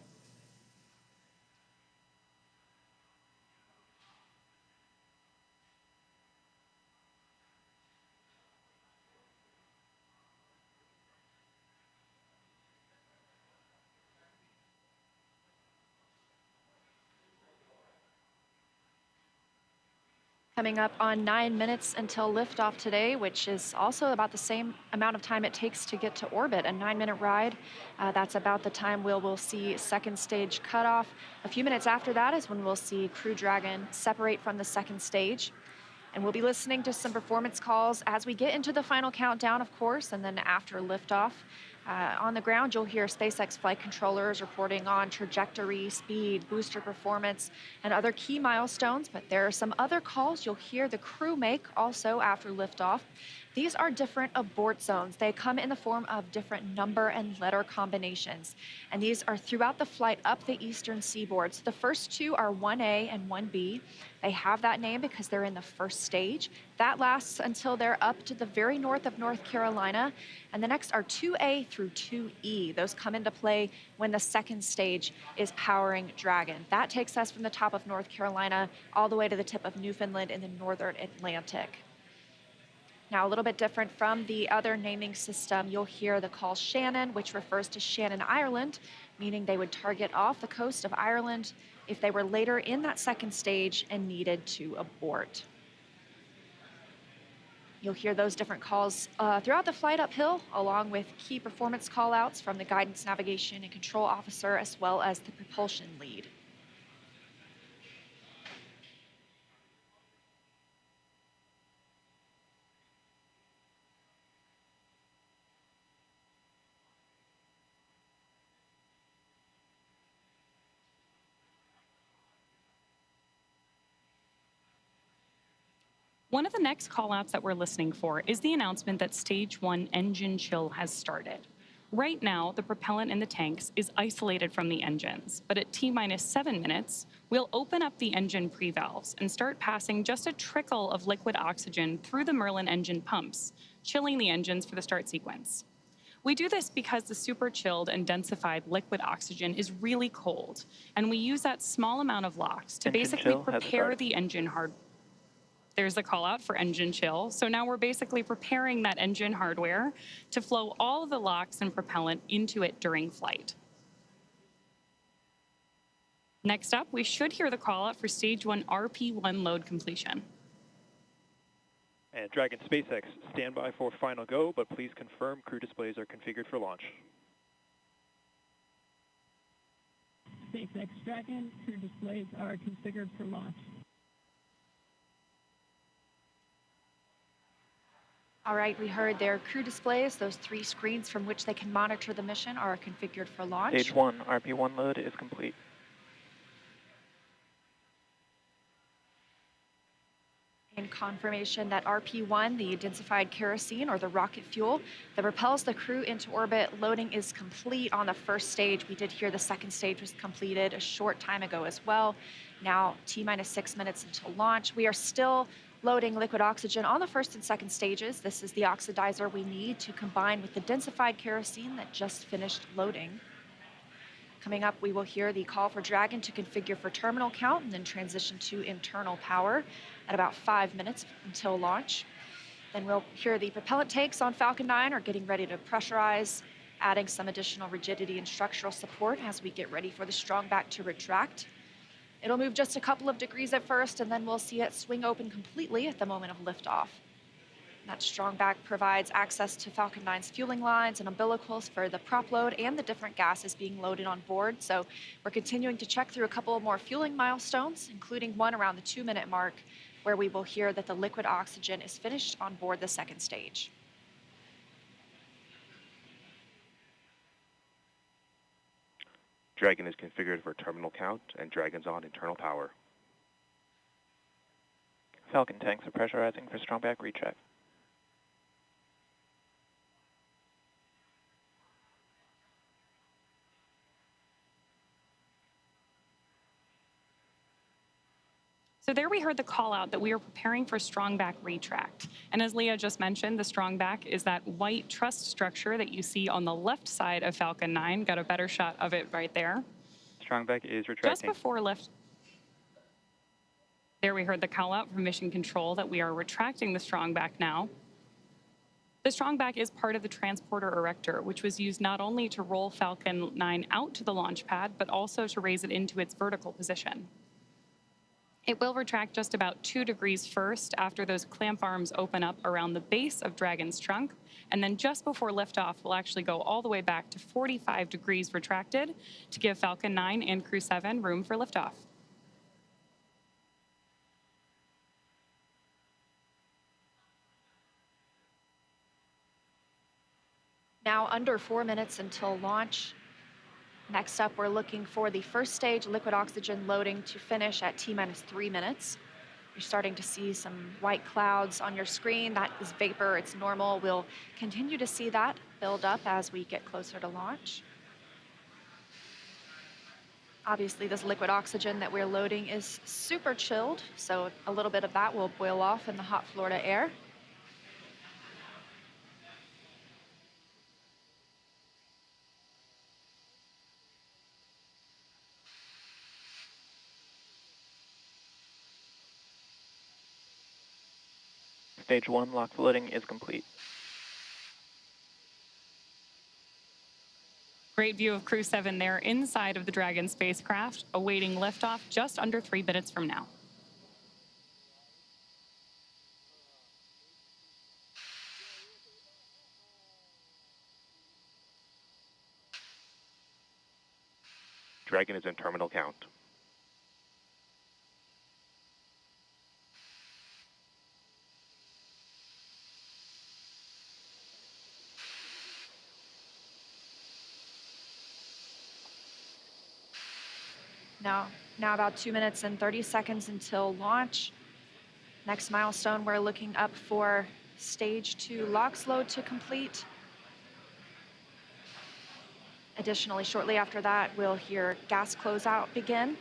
Coming up on 9 minutes until liftoff today, which is also about the same amount of time it takes to get to orbit, a 9-minute ride. That's about the time we'll see second stage cutoff. A few minutes after that is when we'll see Crew Dragon separate from the second stage. And we'll be listening to some performance calls as we get into the final countdown, of course, and then after liftoff. On the ground, you'll hear SpaceX flight controllers reporting on trajectory, speed, booster performance, and other key milestones. But there are some other calls you'll hear the crew make also after liftoff. These are different abort zones. They come in the form of different number and letter combinations. And these are throughout the flight up the eastern seaboard. So the first 2 are 1A and 1B. They have that name because they're in the first stage. That lasts until they're up to the very north of North Carolina. And the next are 2A through 2E. Those come into play when the second stage is powering Dragon. That takes us from the top of North Carolina all the way to the tip of Newfoundland in the northern Atlantic. Now, a little bit different from the other naming system, you'll hear the call Shannon, which refers to Shannon, Ireland, meaning they would target off the coast of Ireland if they were later in that second stage and needed to abort. You'll hear those different calls throughout the flight uphill, along with key performance callouts from the guidance, navigation, and control officer, as well as the propulsion lead. One of the next callouts that we're listening for is the announcement that Stage 1 engine chill has started. Right now, the propellant in the tanks is isolated from the engines, but at T-minus 7 minutes, we'll open up the engine pre-valves and start passing just a trickle of liquid oxygen through the Merlin engine pumps, chilling the engines for the start sequence. We do this because the super chilled and densified liquid oxygen is really cold, and we use that small amount of LOX to basically prepare the engine hardware. There's the call out for engine chill. So now we're basically preparing that engine hardware to flow all of the LOX and propellant into it during flight. Next up, we should hear the call out for stage 1 RP1 load completion. And Dragon SpaceX, stand by for final go, but please confirm crew displays are configured for launch. SpaceX Dragon, crew displays are configured for launch. All right, we heard their crew displays. Those 3 screens from which they can monitor the mission are configured for launch. Stage 1, RP1 load is complete. In confirmation that RP1, the densified kerosene or the rocket fuel that propels the crew into orbit, loading is complete on the first stage. We did hear the second stage was completed a short time ago as well. Now T-minus 6 minutes until launch. We are still loading liquid oxygen on the first and second stages. This is the oxidizer we need to combine with the densified kerosene that just finished loading. Coming up, we will hear the call for Dragon to configure for terminal count and then transition to internal power at about 5 minutes until launch. Then we'll hear the propellant tanks on Falcon 9 are getting ready to pressurize, adding some additional rigidity and structural support as we get ready for the strong back to retract. It'll move just a couple of degrees at first, and then we'll see it swing open completely at the moment of liftoff. That strong back provides access to Falcon 9's fueling lines and umbilicals for the prop load and the different gases being loaded on board. So we're continuing to check through a couple more fueling milestones, including one around the 2-minute mark, where we will hear that the liquid oxygen is finished on board the second stage. Dragon is configured for terminal count, and Dragon's on internal power. Falcon tanks are pressurizing for strong back recheck. So there we heard the call out that we are preparing for strong back retract. And as Leah just mentioned, the strong back is that white truss structure that you see on the left side of Falcon 9. Got a better shot of it right there. Strong back is retracting. Just before lift. There we heard the call out from mission control that we are retracting the strong back now. The strong back is part of the transporter erector, which was used not only to roll Falcon 9 out to the launch pad, but also to raise it into its vertical position. It will retract just about 2 degrees first after those clamp arms open up around the base of Dragon's trunk, and then just before liftoff, we'll actually go all the way back to 45 degrees retracted to give Falcon 9 and CREW-7 room for liftoff. Now under 4 minutes until launch. Next up, we're looking for the first stage liquid oxygen loading to finish at T-minus 3 minutes. You're starting to see some white clouds on your screen. That is vapor, it's normal. We'll continue to see that build up as we get closer to launch. Obviously, this liquid oxygen that we're loading is super chilled, so a little bit of that will boil off in the hot Florida air. Stage 1 LOX loading is complete. Great view of CREW-7 there inside of the Dragon spacecraft, awaiting liftoff just under 3 minutes from now. Dragon is in terminal count. Now about 2 minutes and 30 seconds until launch. Next milestone, we're looking up for stage 2 LOX load to complete. Additionally, shortly after that, we'll hear gas closeout begin,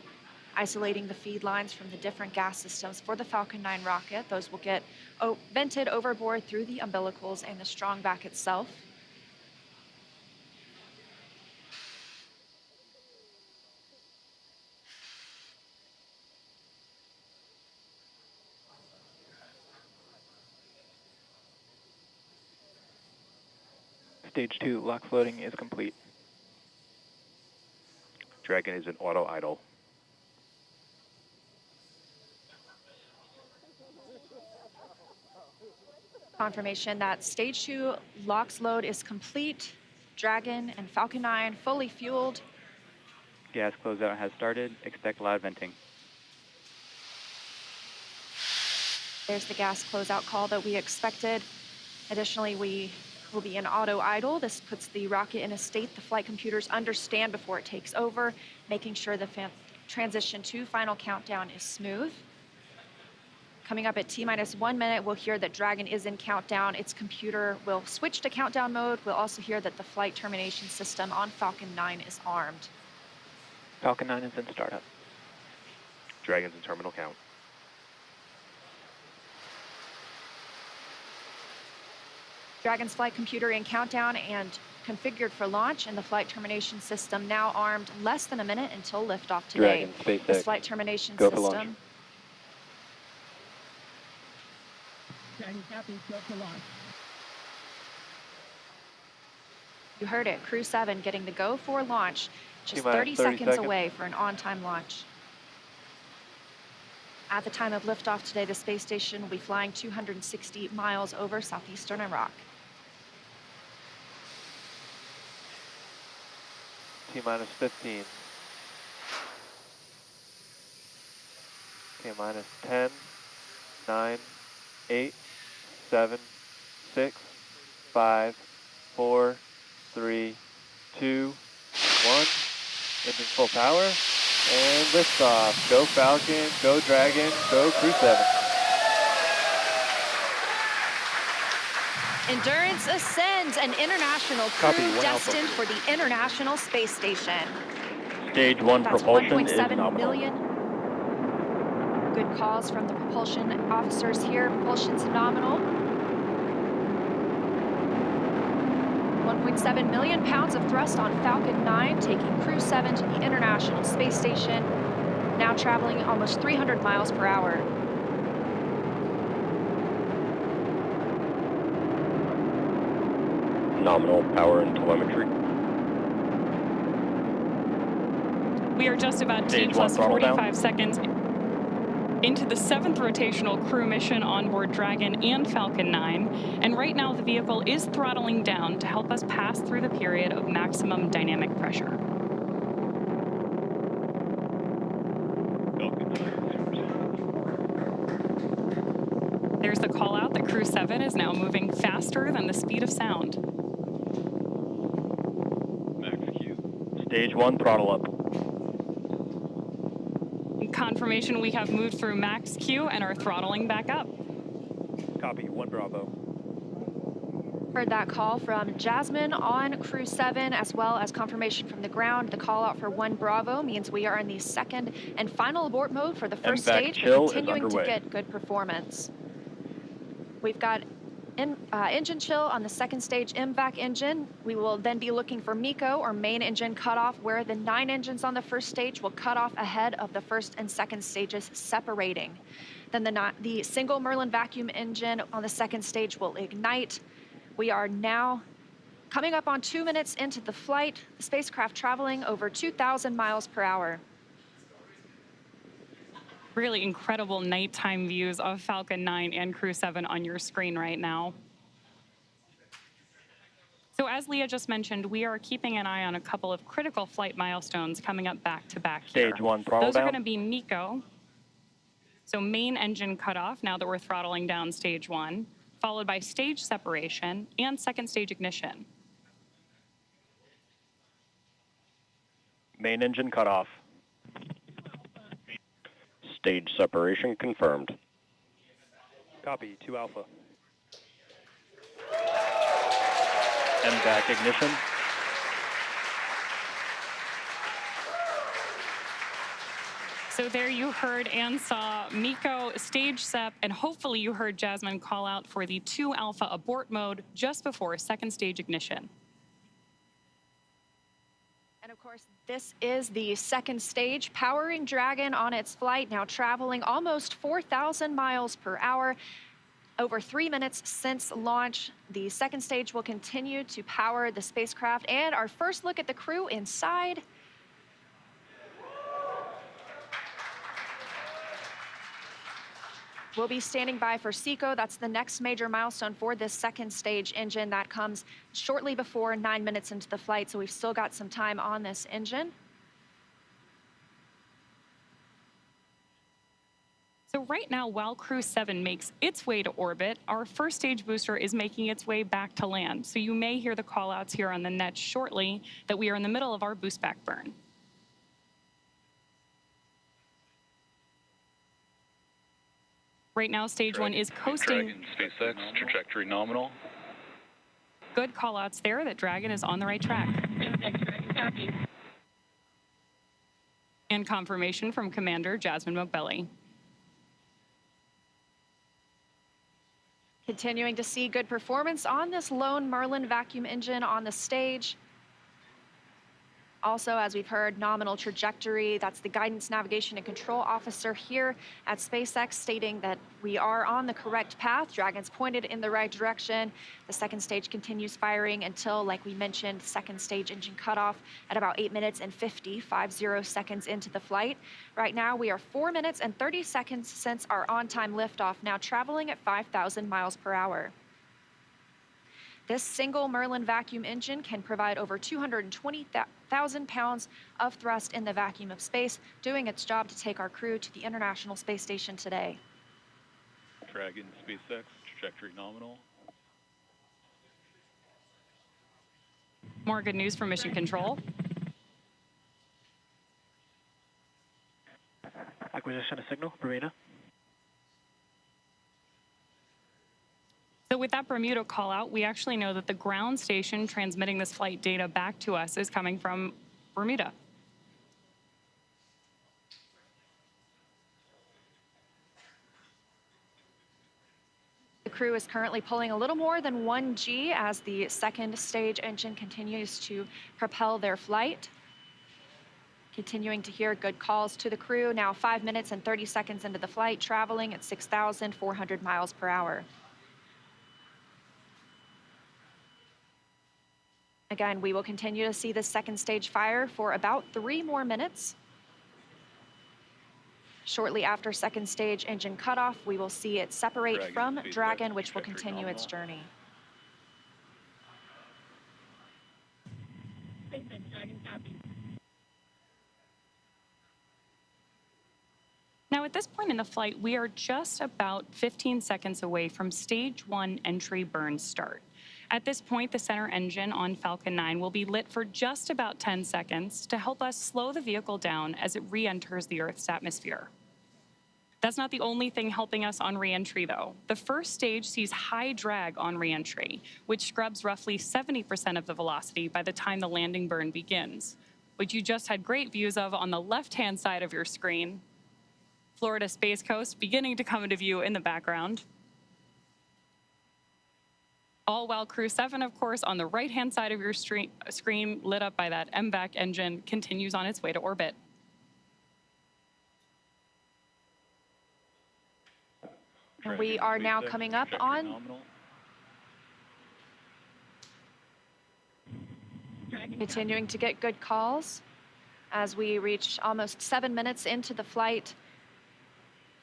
isolating the feed lines from the different gas systems for the Falcon 9 rocket. Those will get vented overboard through the umbilicals and the strong back itself. Stage 2 lock floating is complete. Dragon is in auto idle. Confirmation that stage 2 LOX load is complete. Dragon and Falcon 9 fully fueled. Gas closeout has started. Expect loud venting. There's the gas closeout call that we expected. Additionally, we will be in auto idle. This puts the rocket in a state the flight computers understand before it takes over, making sure the transition to final countdown is smooth. Coming up at T-minus 1 minute, we'll hear that Dragon is in countdown. Its computer will switch to countdown mode. We'll also hear that the flight termination system on Falcon 9 is armed. Falcon 9 is in startup. Dragon's in terminal count. Dragon's flight computer in countdown and configured for launch, and the flight termination system now armed. Less than a minute until liftoff today. Dragon, SpaceX. This flight termination Go for system. launch. Dragon copy, go for launch. You heard it, CREW-7 getting the go for launch, just T-minus 30 30 seconds seconds. away for an on-time launch. At the time of liftoff today, the space station will be flying 260 miles over southeastern Iraq. T-minus 15. T-minus 10, 9, 8, 7, 6, 5, 4, 3, 2, 1. Engine full power. And liftoff. Go Falcon, go Dragon, go CREW-7. Endurance ascends, an international Copy, crew 1 Alpha. destined for the International Space Station. Stage 1 That's propulsion is 1.7 nominal. million. Good calls from the propulsion officers here. Propulsion's nominal. 1.7 million pounds of thrust on Falcon 9, taking CREW-7 to the International Space Station, now traveling almost 300 miles per hour. Nominal power and telemetry. We are just about T Stage plus 1 throttle down. 45 seconds into the 7th rotational crew mission on board Dragon and Falcon 9, and right now the vehicle is throttling down to help us pass through the period of maximum dynamic pressure. There's the call out that CREW-7 is now moving faster than the speed of sound. Max Q. Stage 1 throttle up. Confirmation we have moved through max Q and are throttling back up. Copy, 1 Bravo. Heard that call from Jasmine on CREW-7, as well as confirmation from the ground. The call out for 1 Bravo means we are in the second and final abort mode for the first MVAC stage, chill is continuing to underway. get good performance. We've got engine chill on the second stage MVAC engine. We will then be looking for MECO, or main engine cutoff, where the 9 engines on the first stage will cut off ahead of the first and second stages, separating. Then the single Merlin vacuum engine on the second stage will ignite. We are now coming up on 2 minutes into the flight, the spacecraft traveling over 2,000 miles per hour. Really incredible nighttime views of Falcon 9 and CREW-7 on your screen right now. So as Leah just mentioned, we are keeping an eye on a couple of critical flight milestones coming up back to back here. Stage 1 throttle Those are down. going to be MECO, so main engine cutoff now that we're throttling down stage 1, followed by stage separation and second stage ignition. Main engine cutoff. Stage separation confirmed. Copy, 2 Alpha. MVAC ignition. So there you heard and saw Miko stage SEP, and hopefully you heard Jasmine call out for the 2 Alpha abort mode just before second stage ignition. And of course, this is the second stage, powering Dragon on its flight, now traveling almost 4,000 miles per hour. Over 3 minutes since launch, the second stage will continue to power the spacecraft. And our first look at the crew inside. We'll be standing by for SECO. That's the next major milestone for this second stage engine. That comes shortly before 9 minutes into the flight, so we've still got some time on this engine. So right now, while CREW-7 makes its way to orbit, our first stage booster is making its way back to land. So you may hear the call-outs here on the net shortly that we are in the middle of our boost back burn. Right now, stage 1 is coasting. Dragon, SpaceX, trajectory nominal. Good call-outs there that Dragon is on the right track. And confirmation from Commander Jasmine Mogbelli. Continuing to see good performance on this lone Merlin vacuum engine on the stage. Also, as we've heard, nominal trajectory. That's the guidance, navigation, and control officer here at SpaceX stating that we are on the correct path. Dragon's pointed in the right direction. The second stage continues firing until, like we mentioned, second stage engine cutoff at about 8 minutes and 50 seconds into the flight. Right now, we are 4 minutes and 30 seconds since our on-time liftoff, now traveling at 5,000 miles per hour. This single Merlin vacuum engine can provide over 220,000 pounds of thrust in the vacuum of space, doing its job to take our crew to the International Space Station today. Dragon, SpaceX, trajectory nominal. More good news from Mission Control. Acquisition of signal, Bermuda. So with that Bermuda call out, we actually know that the ground station transmitting this flight data back to us is coming from Bermuda. The crew is currently pulling a little more than 1 G as the second stage engine continues to propel their flight. Continuing to hear good calls to the crew, now 5 minutes and 30 seconds into the flight, traveling at 6,400 miles per hour. Again, we will continue to see the second stage fire for about 3 more minutes. Shortly after second stage engine cutoff, we will see it separate from Dragon, which will continue its journey. Now, at this point in the flight, we are just about 15 seconds away from stage 1 entry burn start. At this point, the center engine on Falcon 9 will be lit for just about 10 seconds to help us slow the vehicle down as it re-enters the Earth's atmosphere. That's not the only thing helping us on re-entry, though. The first stage sees high drag on re-entry, which scrubs roughly 70% of the velocity by the time the landing burn begins, which you just had great views of on the left-hand side of your screen. Florida Space Coast beginning to come into view in the background. All while CREW-7, of course, on the right-hand side of your screen, lit up by that MVAC engine, continues on its way to orbit. And we are now coming up on continuing to get good calls as we reach almost 7 minutes into the flight.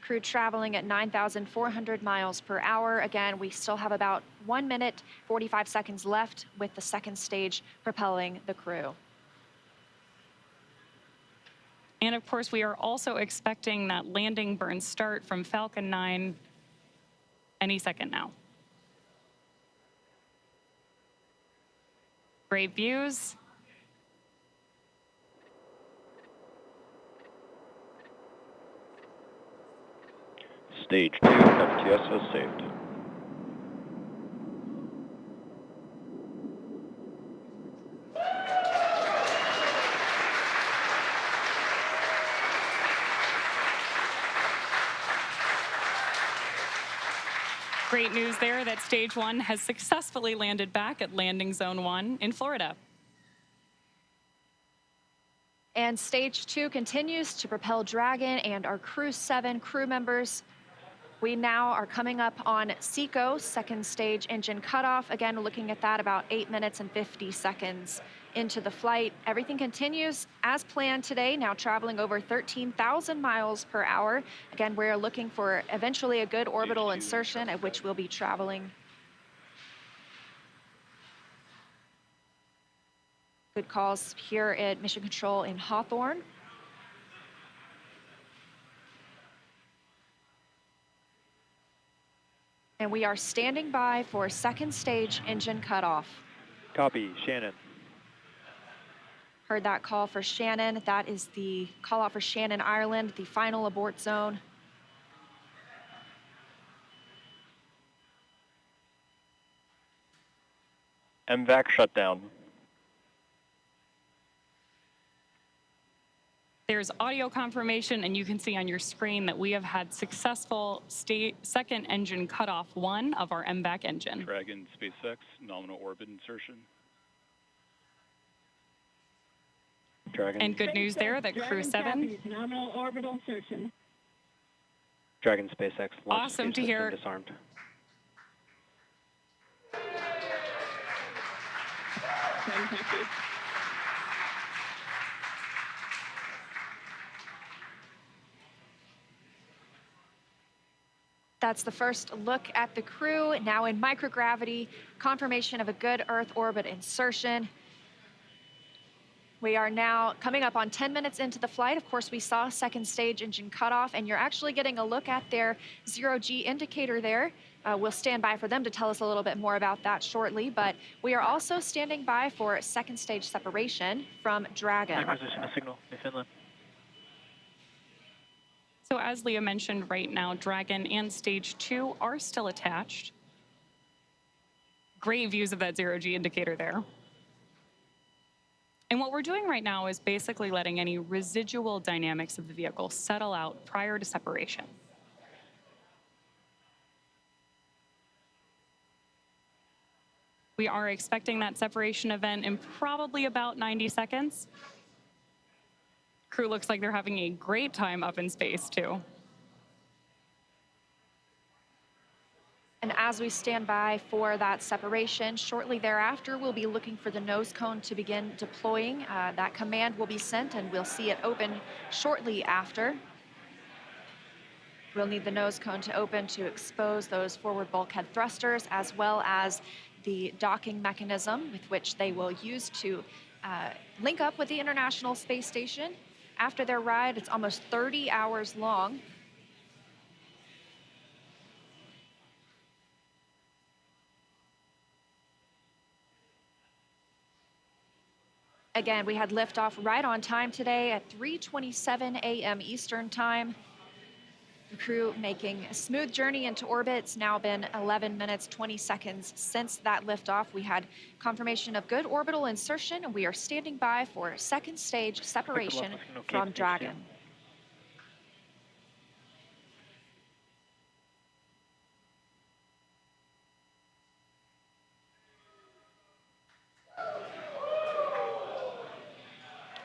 Crew traveling at 9,400 miles per hour. Again, we still have about 1 minute, 45 seconds left with the second stage propelling the crew. And of course, we are also expecting that landing burn start from Falcon 9 any second now. Great views. Stage 2, FTSO saved. Great news there that Stage 1 has successfully landed back at Landing Zone 1 in Florida. And Stage 2 continues to propel Dragon and our CREW-7 crew members. We now are coming up on SECO, second stage engine cutoff. Again, we're looking at that about 8 minutes and 50 seconds into the flight. Everything continues as planned today, now traveling over 13,000 miles per hour. Again, we're looking for eventually a good orbital insertion at which we'll be traveling. Good calls here at Mission Control in Hawthorne. And we are standing by for second stage engine cutoff. Copy, Shannon. Heard that call for Shannon. That is the call out for Shannon, Ireland, the final abort zone. MVAC shutdown. There's audio confirmation, and you can see on your screen that we have had successful second engine cutoff 1 of our MVAC engine. Dragon SpaceX, nominal orbit insertion. Dragon. And good news there that CREW-7. Nominal orbital insertion. Dragon SpaceX. Launch Awesome to system hear. Disarmed. That's the first look at the crew, now in microgravity, confirmation of a good Earth orbit insertion. We are now coming up on 10 minutes into the flight. Of course, we saw second stage engine cutoff, and you're actually getting a look at their zero-G indicator there. We'll stand by for them to tell us a little bit more about that shortly, but we are also standing by for second stage separation from Dragon. Acquisition of signal in Finland. So as Leah mentioned, right now, Dragon and Stage 2 are still attached. Great views of that zero-G indicator there. And what we're doing right now is basically letting any residual dynamics of the vehicle settle out prior to separation. We are expecting that separation event in probably about 90 seconds. Crew looks like they're having a great time up in space, too. And as we stand by for that separation, shortly thereafter, we'll be looking for the nose cone to begin deploying. That command will be sent, and we'll see it open shortly after. We'll need the nose cone to open to expose those forward bulkhead thrusters, as well as the docking mechanism with which they will use to link up with the International Space Station. After their ride, it's almost 30 hours long. Again, we had liftoff right on time today at 3:27 a.m. Eastern Time. The crew making a smooth journey into orbit. It's now been 11 minutes, 20 seconds since that liftoff. We had confirmation of good orbital insertion, and we are standing by for second stage separation from Dragon.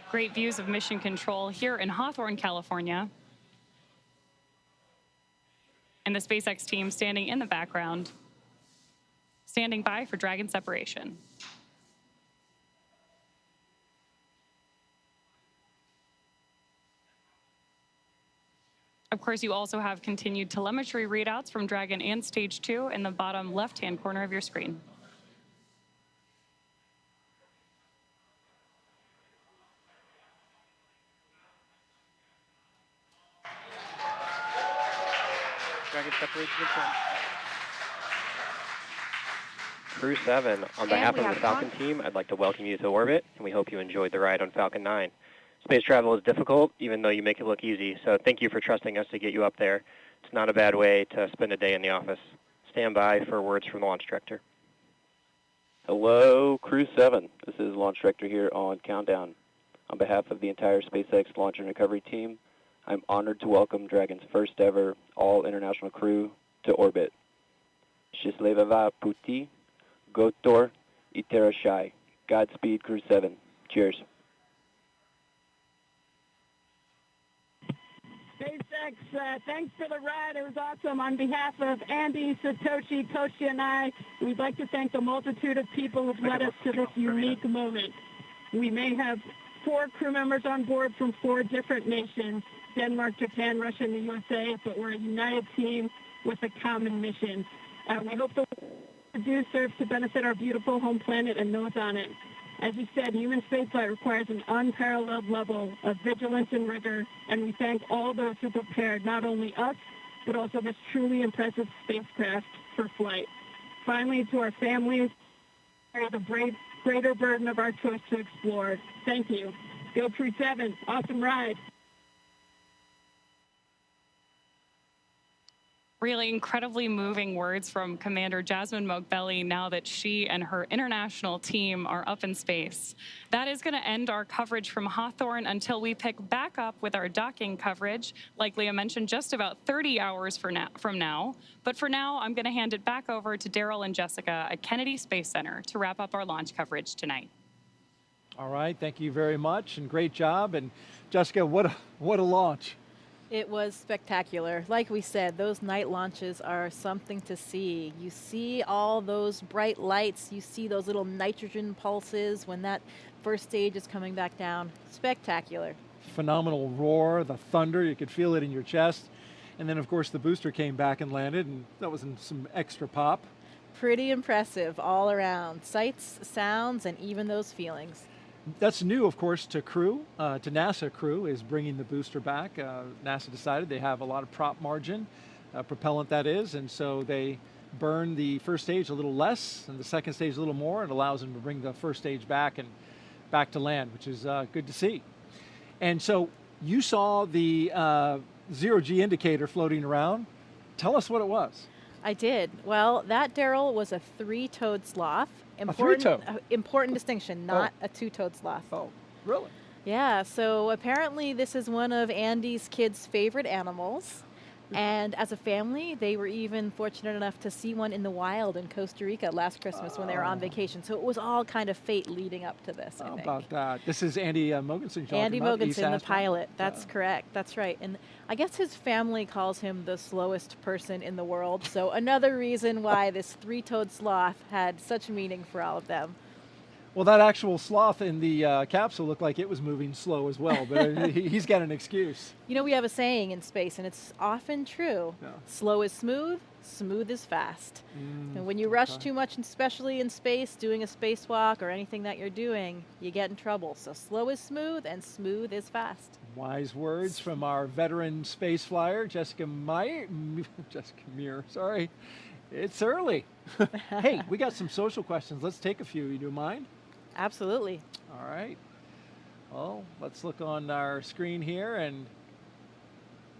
Great views of Mission Control here in Hawthorne, California. And the SpaceX team standing in the background, standing by for Dragon separation. Of course, you also have continued telemetry readouts from Dragon and Stage 2 in the bottom left-hand corner of your screen. Dragon separation confirmed. CREW-7, on behalf of the Falcon team, I'd like to welcome you to orbit, and we hope you enjoyed the ride on Falcon 9. Space travel is difficult, even though you make it look easy, so thank you for trusting us to get you up there. It's not a bad way to spend a day in the office. Stand by for words from the launch director. Hello, CREW-7. This is Launch Director here on Countdown. On behalf of the entire SpaceX Launch and Recovery team, I'm honored to welcome Dragon's first ever all-international crew to orbit. Счастливого пути, Gotor, Iterashai. Godspeed, Crew 7. Cheers. SpaceX, thanks for the ride. It was awesome. On behalf of Andy, Satoshi, Toshi, and I, we'd like to thank the multitude of people who've led us to this unique moment. We may have 4 crew members on board from 4 different nations, Denmark, Japan, Russia, and the USA, but we're a united team with a common mission. We hope the work we do serves to benefit our beautiful home planet and those on it. As you said, human spaceflight requires an unparalleled level of vigilance and rigor, and we thank all those who prepared not only us, but also this truly impressive spacecraft for flight. Finally, to our families, carry the greater burden of our choice to explore. Thank you. Go Crew 7. Awesome ride. Really incredibly moving words from Commander Jasmine Mogbelli now that she and her international team are up in space. That is going to end our coverage from Hawthorne until we pick back up with our docking coverage, like Leah mentioned, just about 30 hours from now. But for now, I'm going to hand it back over to Daryl and Jessica at Kennedy Space Center to wrap up our launch coverage tonight. All right, thank you very much, and great job. And Jessica, what a launch. It was spectacular. Like we said, those night launches are something to see. You see all those bright lights. You see those little nitrogen pulses when that first stage is coming back down. Spectacular. Phenomenal roar, the thunder, you could feel it in your chest. And then, of course, the booster came back and landed, and that was some extra pop. Pretty impressive all around. Sights, sounds, and even those feelings. That's new, of course, to Crew, to NASA Crew, is bringing the booster back. NASA decided they have a lot of prop margin, propellant that is, and so they burn the first stage a little less and the second stage a little more. It allows them to bring the first stage back and back to land, which is good to see. And so you saw the zero-G indicator floating around. Tell us what it was. I did. Well, that, Daryl, was a 3-toed sloth. Important distinction, not a 2-toed sloth. Oh, really? Yeah, so apparently this is one of Andy's kids' favorite animals. And as a family, they were even fortunate enough to see one in the wild in Costa Rica last Christmas when they were on vacation. So it was all kind of fate leading up to this, I think. How about that? This is Andy Mogensen. Andy Mogensen, the pilot. That's correct. That's right. And I guess his family calls him the slowest person in the world. So another reason why this 3-toed sloth had such meaning for all of them. Well, that actual sloth in the capsule looked like it was moving slow as well, but he's got an excuse. You know, we have a saying in space, and it's often true. Yeah. Slow is smooth, smooth is fast. And when you rush too much, especially in space, doing a spacewalk or anything that you're doing, you get in trouble. So slow is smooth, and smooth is fast. Wise words from our veteran space flyer, Jessica Muir, sorry. It's early. Hey, we got some social questions. Let's take a few. You do mind? Absolutely. All right. Well, let's look on our screen here, and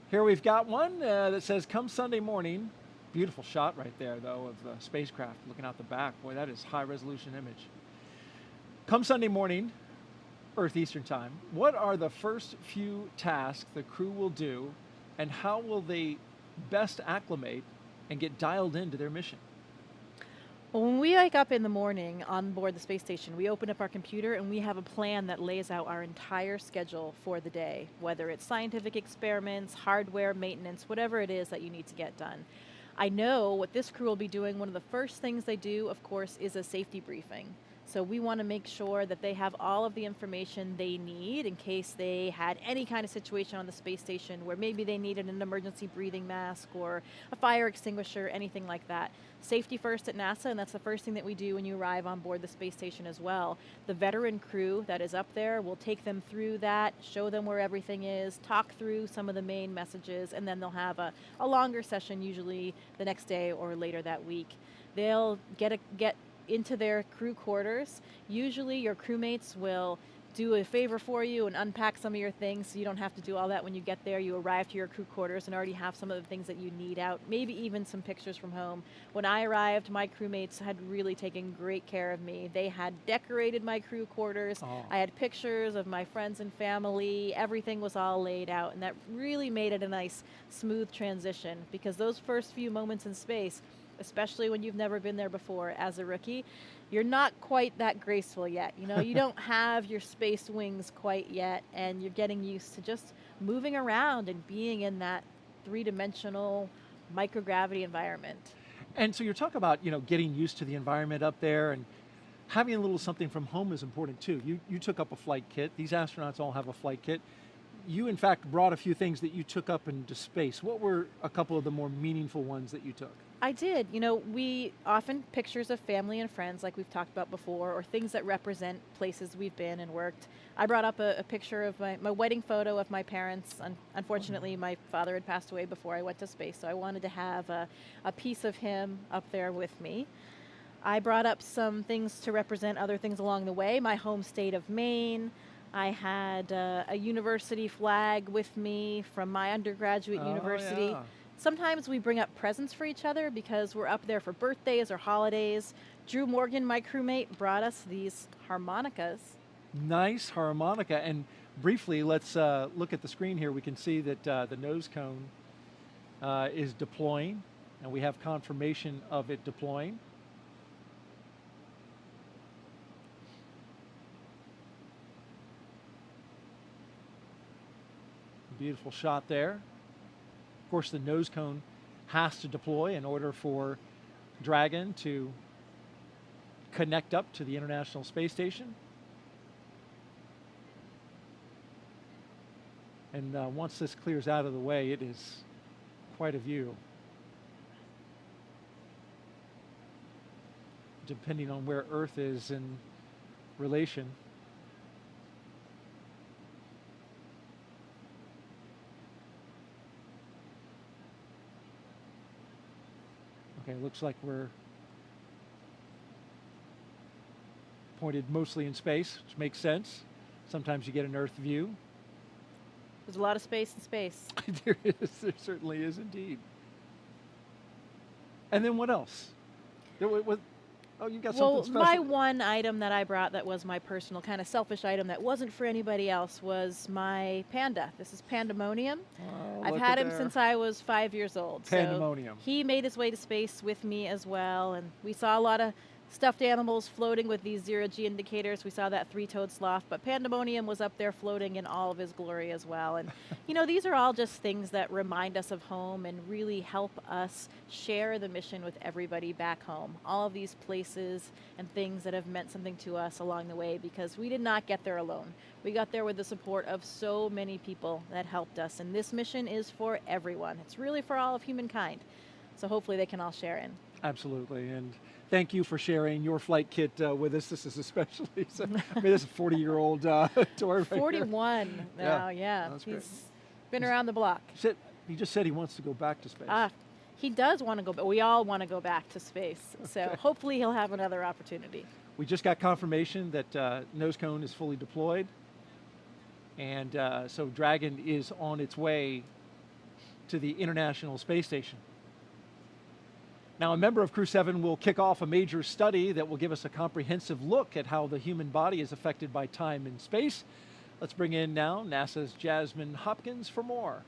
here we've got one that says, come Sunday morning. Beautiful shot right there, though, of the spacecraft looking out the back. Boy, that is high-resolution image. Come Sunday morning, Earth Eastern Time, what are the first few tasks the crew will do, and how will they best acclimate and get dialed into their mission? Well, when we wake up in the morning on board the space station, we open up our computer and we have a plan that lays out our entire schedule for the day, whether it's scientific experiments, hardware, maintenance, whatever it is that you need to get done. I know what this crew will be doing. One of the first things they do, of course, is a safety briefing. So we want to make sure that they have all of the information they need in case they had any kind of situation on the space station where maybe they needed an emergency breathing mask or a fire extinguisher, anything like that. Safety first at NASA, and that's the first thing that we do when you arrive on board the space station as well. The veteran crew that is up there will take them through that, show them where everything is, talk through some of the main messages, and then they'll have a longer session usually the next day or later that week. They'll get into their crew quarters. Usually your crewmates will do a favor for you and unpack some of your things so you don't have to do all that when you get there. You arrive to your crew quarters and already have some of the things that you need out, maybe even some pictures from home. When I arrived, my crewmates had really taken great care of me. They had decorated my crew quarters. I had pictures of my friends and family. Everything was all laid out, and that really made it a nice, smooth transition, because those first few moments in space, especially when you've never been there before as a rookie, you're not quite that graceful yet. You know, you don't have your space wings quite yet, and you're getting used to just moving around and being in that three-dimensional microgravity environment. And so you're talking about, you know, getting used to the environment up there, and having a little something from home is important too. You took up a flight kit. These astronauts all have a flight kit. You, in fact, brought a few things that you took up into space. What were a couple of the more meaningful ones that you took? I did. You know, we often pictures of family and friends, like we've talked about before, or things that represent places we've been and worked. I brought up a picture of my wedding photo of my parents. Unfortunately, my father had passed away before I went to space, so I wanted to have a piece of him up there with me. I brought up some things to represent other things along the way. My home state of Maine. I had a university flag with me from my undergraduate university. Yeah. Sometimes we bring up presents for each other because we're up there for birthdays or holidays. Drew Morgan, my crewmate, brought us these harmonicas. Nice harmonica. And briefly, let's look at the screen here. We can see that the nose cone is deploying, and we have confirmation of it deploying. Beautiful shot there. Of course, the nose cone has to deploy in order for Dragon to connect up to the International Space Station. And once this clears out of the way, it is quite a view. Depending on where Earth is in relation. Okay, looks like we're pointed mostly in space, which makes sense. Sometimes you get an Earth view. There's a lot of space in space. There is, there certainly is indeed. And then what else? Oh, you got something special. Well, my one item that I brought that was my personal kind of selfish item that wasn't for anybody else was my panda. This is Pandemonium. Oh, I've had him since I was 5 years old. Pandemonium. So he made his way to space with me as well, and we saw a lot of stuffed animals floating with these zero-G indicators. We saw that three-toed sloth, but Pandemonium was up there floating in all of his glory as well. And, you know, these are all just things that remind us of home and really help us share the mission with everybody back home. All of these places and things that have meant something to us along the way, because we did not get there alone. We got there with the support of so many people that helped us. And this mission is for everyone. It's really for all of humankind. So hopefully they can all share in. Absolutely. And thank you for sharing your flight kit with us. This is especially, I mean, this is a 40-year-old tour. 41 now, yeah. He's been around the block. He just said he wants to go back to space. He does want to go, but we all want to go back to space. So hopefully he'll have another opportunity. We just got confirmation that nose cone is fully deployed. And so Dragon is on its way to the International Space Station. Now, a member of CREW-7 will kick off a major study that will give us a comprehensive look at how the human body is affected by time and space. Let's bring in now NASA's Jasmine Hopkins for more.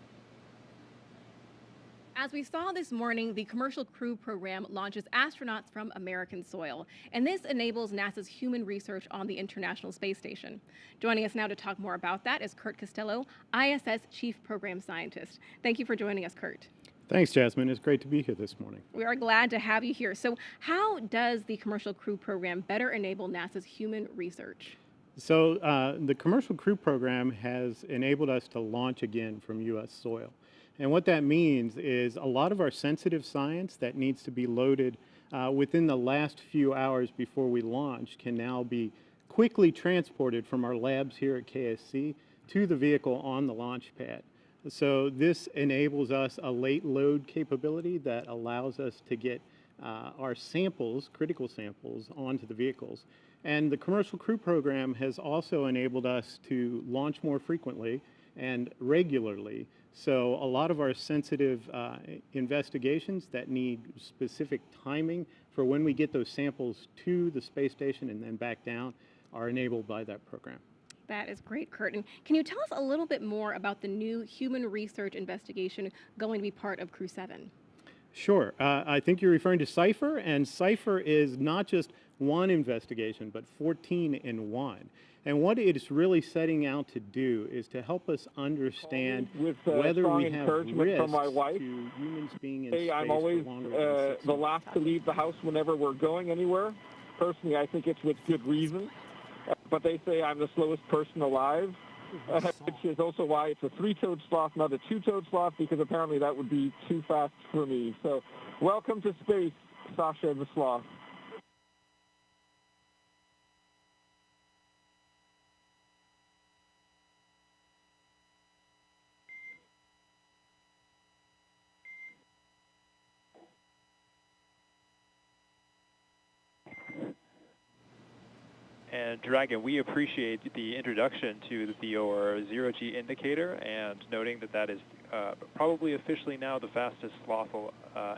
As we saw this morning, the Commercial Crew program launches astronauts from American soil, and this enables NASA's human research on the International Space Station. Joining us now to talk more about that is Kurt Costello, ISS Chief Program Scientist. Thank you for joining us, Kurt. Thanks, Jasmine. It's great to be here this morning. We are glad to have you here. So how does the Commercial Crew program better enable NASA's human research? So the Commercial Crew program has enabled us to launch again from U.S. soil. And what that means is a lot of our sensitive science that needs to be loaded within the last few hours before we launch can now be quickly transported from our labs here at KSC to the vehicle on the launch pad. So this enables us a late load capability that allows us to get our samples, critical samples, onto the vehicles. And the Commercial Crew program has also enabled us to launch more frequently and regularly. So a lot of our sensitive investigations that need specific timing for when we get those samples to the space station and then back down are enabled by that program. That is great, Kurt. And can you tell us a little bit more about the new human research investigation going to be part of CREW-7? Sure. I think you're referring to CIPHER, and CIPHER is not just one investigation, but 14 in one. And what it is really setting out to do is to help us understand whether we have risks from my wife. to humans being in space I'm always for longer than 6 the months. last to leave the house whenever we're going anywhere. Personally, I think it's with good reason. But they say I'm the slowest person alive, which is also why it's a 3-toed sloth, not a 2-toed sloth, because apparently that would be too fast for me. So welcome to space, Sasha the sloth. And Dragon, we appreciate the introduction to your zero-G indicator and noting that that is probably officially now the fastest sloth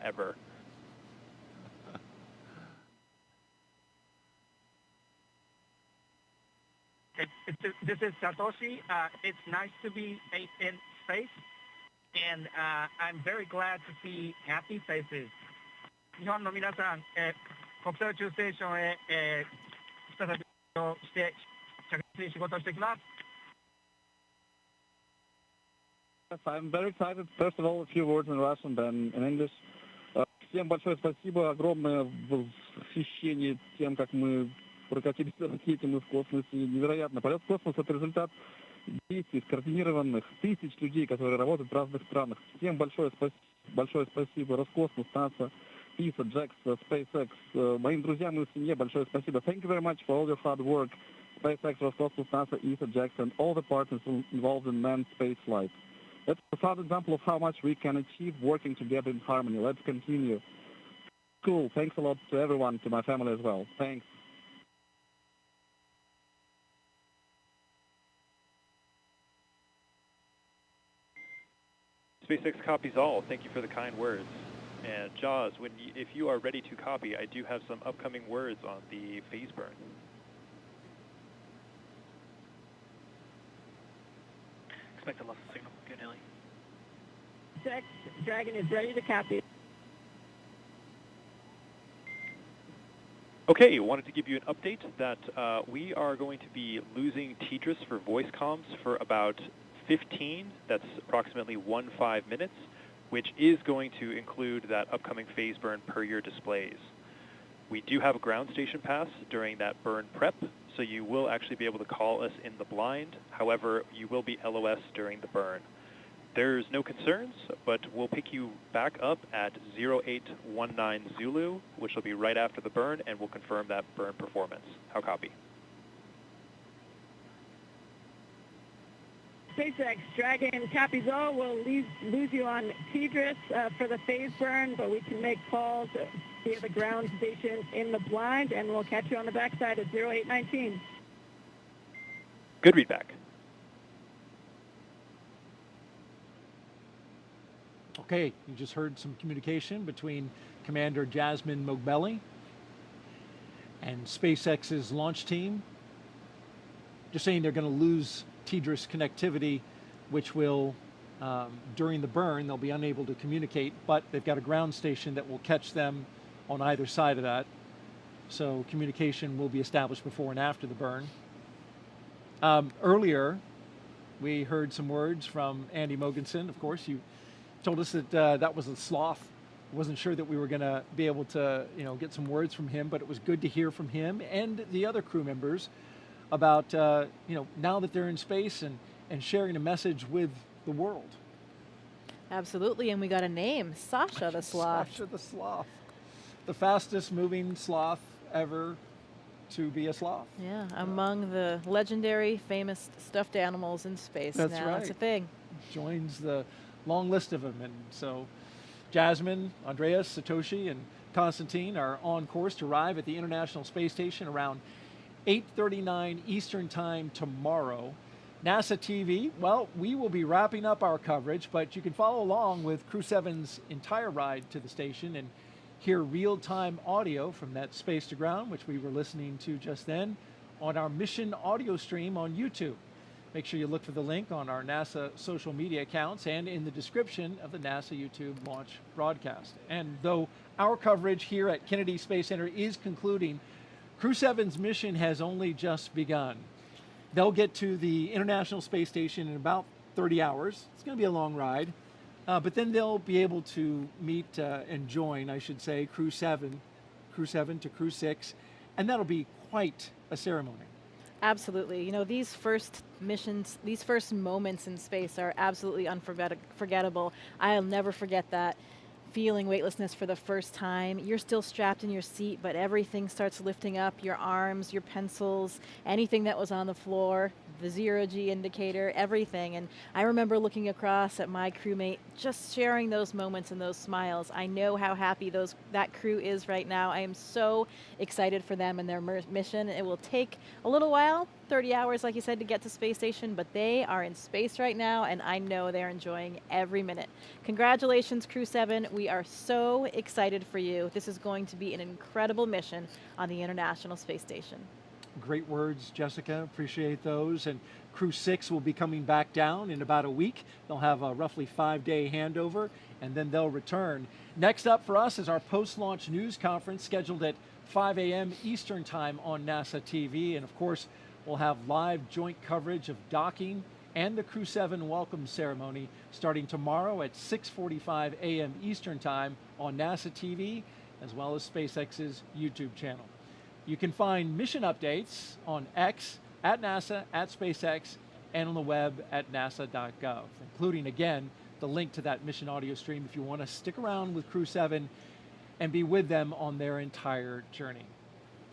ever. This is Satoshi. It's nice to be in space, and I'm very glad to see happy faces. 日本の皆さん、国際宇宙ステーションへ、再びして着実に仕事をしてきます。 Yes, I'm very excited. First of all, a few words in Russian, then in English. Всем большое спасибо, огромное восхищение тем, как мы прокатились на ракете, мы в космосе. Невероятно. Полет в космос — это результат действий скоординированных тысяч людей, которые работают в разных странах. Всем большое спасибо. Роскосмос, НАСА, ИСА, JAXA, SpaceX. Моим друзьям и семье большое спасибо. Thank you very much for all your hard work. SpaceX, Роскосмос, NASA, ESA, JAXA, and all the partners involved in manned space flight. That's a proud example of how much we can achieve working together in harmony. Let's continue. Cool. Thanks a lot to everyone, to my family as well. Thanks. SpaceX copies all. Thank you for the kind words. And Jaws, if you are ready to copy, I do have some upcoming words on the phase burn. Expect a loss of signal. Good, Hilly. Dragon is ready to copy. Okay, wanted to give you an update that we are going to be losing TDRS for voice comms for about 15, that's approximately 15 minutes, which is going to include that upcoming phase burn per your displays. We do have a ground station pass during that burn prep, so you will actually be able to call us in the blind. However, you will be LOS during the burn. There's no concerns, but we'll pick you back up at 0819 Zulu, which will be right after the burn, and we'll confirm that burn performance. How copy? SpaceX Dragon copies all. We'll lose you on TDRS for the phase burn, but we can make calls via the ground station in the blind, and we'll catch you on the backside at 0819. Good readback. Okay, you just heard some communication between Commander Jasmine Mogbelli and SpaceX's launch team. Just saying they're going to lose TDRS connectivity, which will, during the burn, they'll be unable to communicate, but they've got a ground station that will catch them on either side of that. So communication will be established before and after the burn. Earlier, we heard some words from Andy Mogensen. Of course, you told us that that was a sloth. Wasn't sure that we were going to be able to, get some words from him, but it was good to hear from him and the other crew members about, now that they're in space and sharing a message with the world. Absolutely, and we got a name, Sasha the sloth. Sasha the sloth. The fastest moving sloth ever to be a sloth. Yeah, among the legendary, famous stuffed animals in space. That's now right. That's a thing. Joins the long list of them. And so Jasmine, Andreas, Satoshi, and Konstantin are on course to arrive at the International Space Station around 8:39 Eastern Time tomorrow. NASA TV, well, we will be wrapping up our coverage, but you can follow along with CREW-7's entire ride to the station and hear real-time audio from that space to ground, which we were listening to just then, on our mission audio stream on YouTube. Make sure you look for the link on our NASA social media accounts and in the description of the NASA YouTube launch broadcast. And though our coverage here at Kennedy Space Center is concluding, CREW-7's mission has only just begun. They'll get to the International Space Station in about 30 hours. It's going to be a long ride. But then they'll be able to meet and join, I should say, CREW-7 to CREW-6, and that'll be quite a ceremony. Absolutely. You know, these first missions, these first moments in space are absolutely unforgettable. I'll never forget that feeling weightlessness for the first time. You're still strapped in your seat, but everything starts lifting up, your arms, your pencils, anything that was on the floor, the zero-G indicator, everything. And I remember looking across at my crewmate, just sharing those moments and those smiles. I know how happy that crew is right now. I am so excited for them and their mission. It will take a little while, 30 hours, like you said, to get to space station, but they are in space right now, and I know they're enjoying every minute. Congratulations, CREW-7. We are so excited for you. This is going to be an incredible mission on the International Space Station. Great words, Jessica. Appreciate those. And CREW-6 will be coming back down in about a week. They'll have a roughly 5-day handover, and then they'll return. Next up for us is our post-launch news conference scheduled at 5 a.m. Eastern Time on NASA TV. And of course, we'll have live joint coverage of docking and the CREW-7 welcome ceremony starting tomorrow at 6:45 a.m. Eastern Time on NASA TV, as well as SpaceX's YouTube channel. You can find mission updates on X, at NASA, at SpaceX, and on the web at nasa.gov, including, again, the link to that mission audio stream if you want to stick around with CREW-7 and be with them on their entire journey.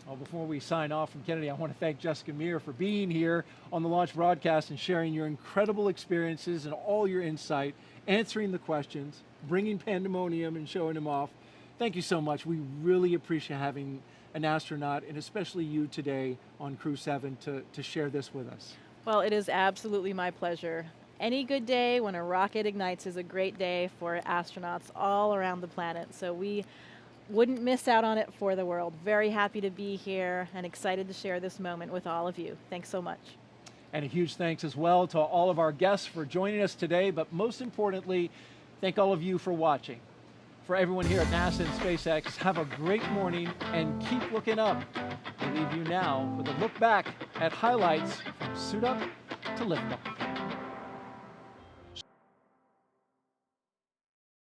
Well, before we sign off from Kennedy, I want to thank Jessica Meir for being here on the launch broadcast and sharing your incredible experiences and all your insight, answering the questions, bringing pandemonium and showing them off. Thank you so much. We really appreciate having an astronaut, and especially you today on CREW-7 to share this with us. Well, it is absolutely my pleasure. Any good day when a rocket ignites is a great day for astronauts all around the planet, so we wouldn't miss out on it for the world. Very happy to be here and excited to share this moment with all of you. Thanks so much. And a huge thanks as well to all of our guests for joining us today, but most importantly, thank all of you for watching. For everyone here at NASA and SpaceX, have a great morning and keep looking up. We leave you now with a look back at highlights from suit up to liftoff.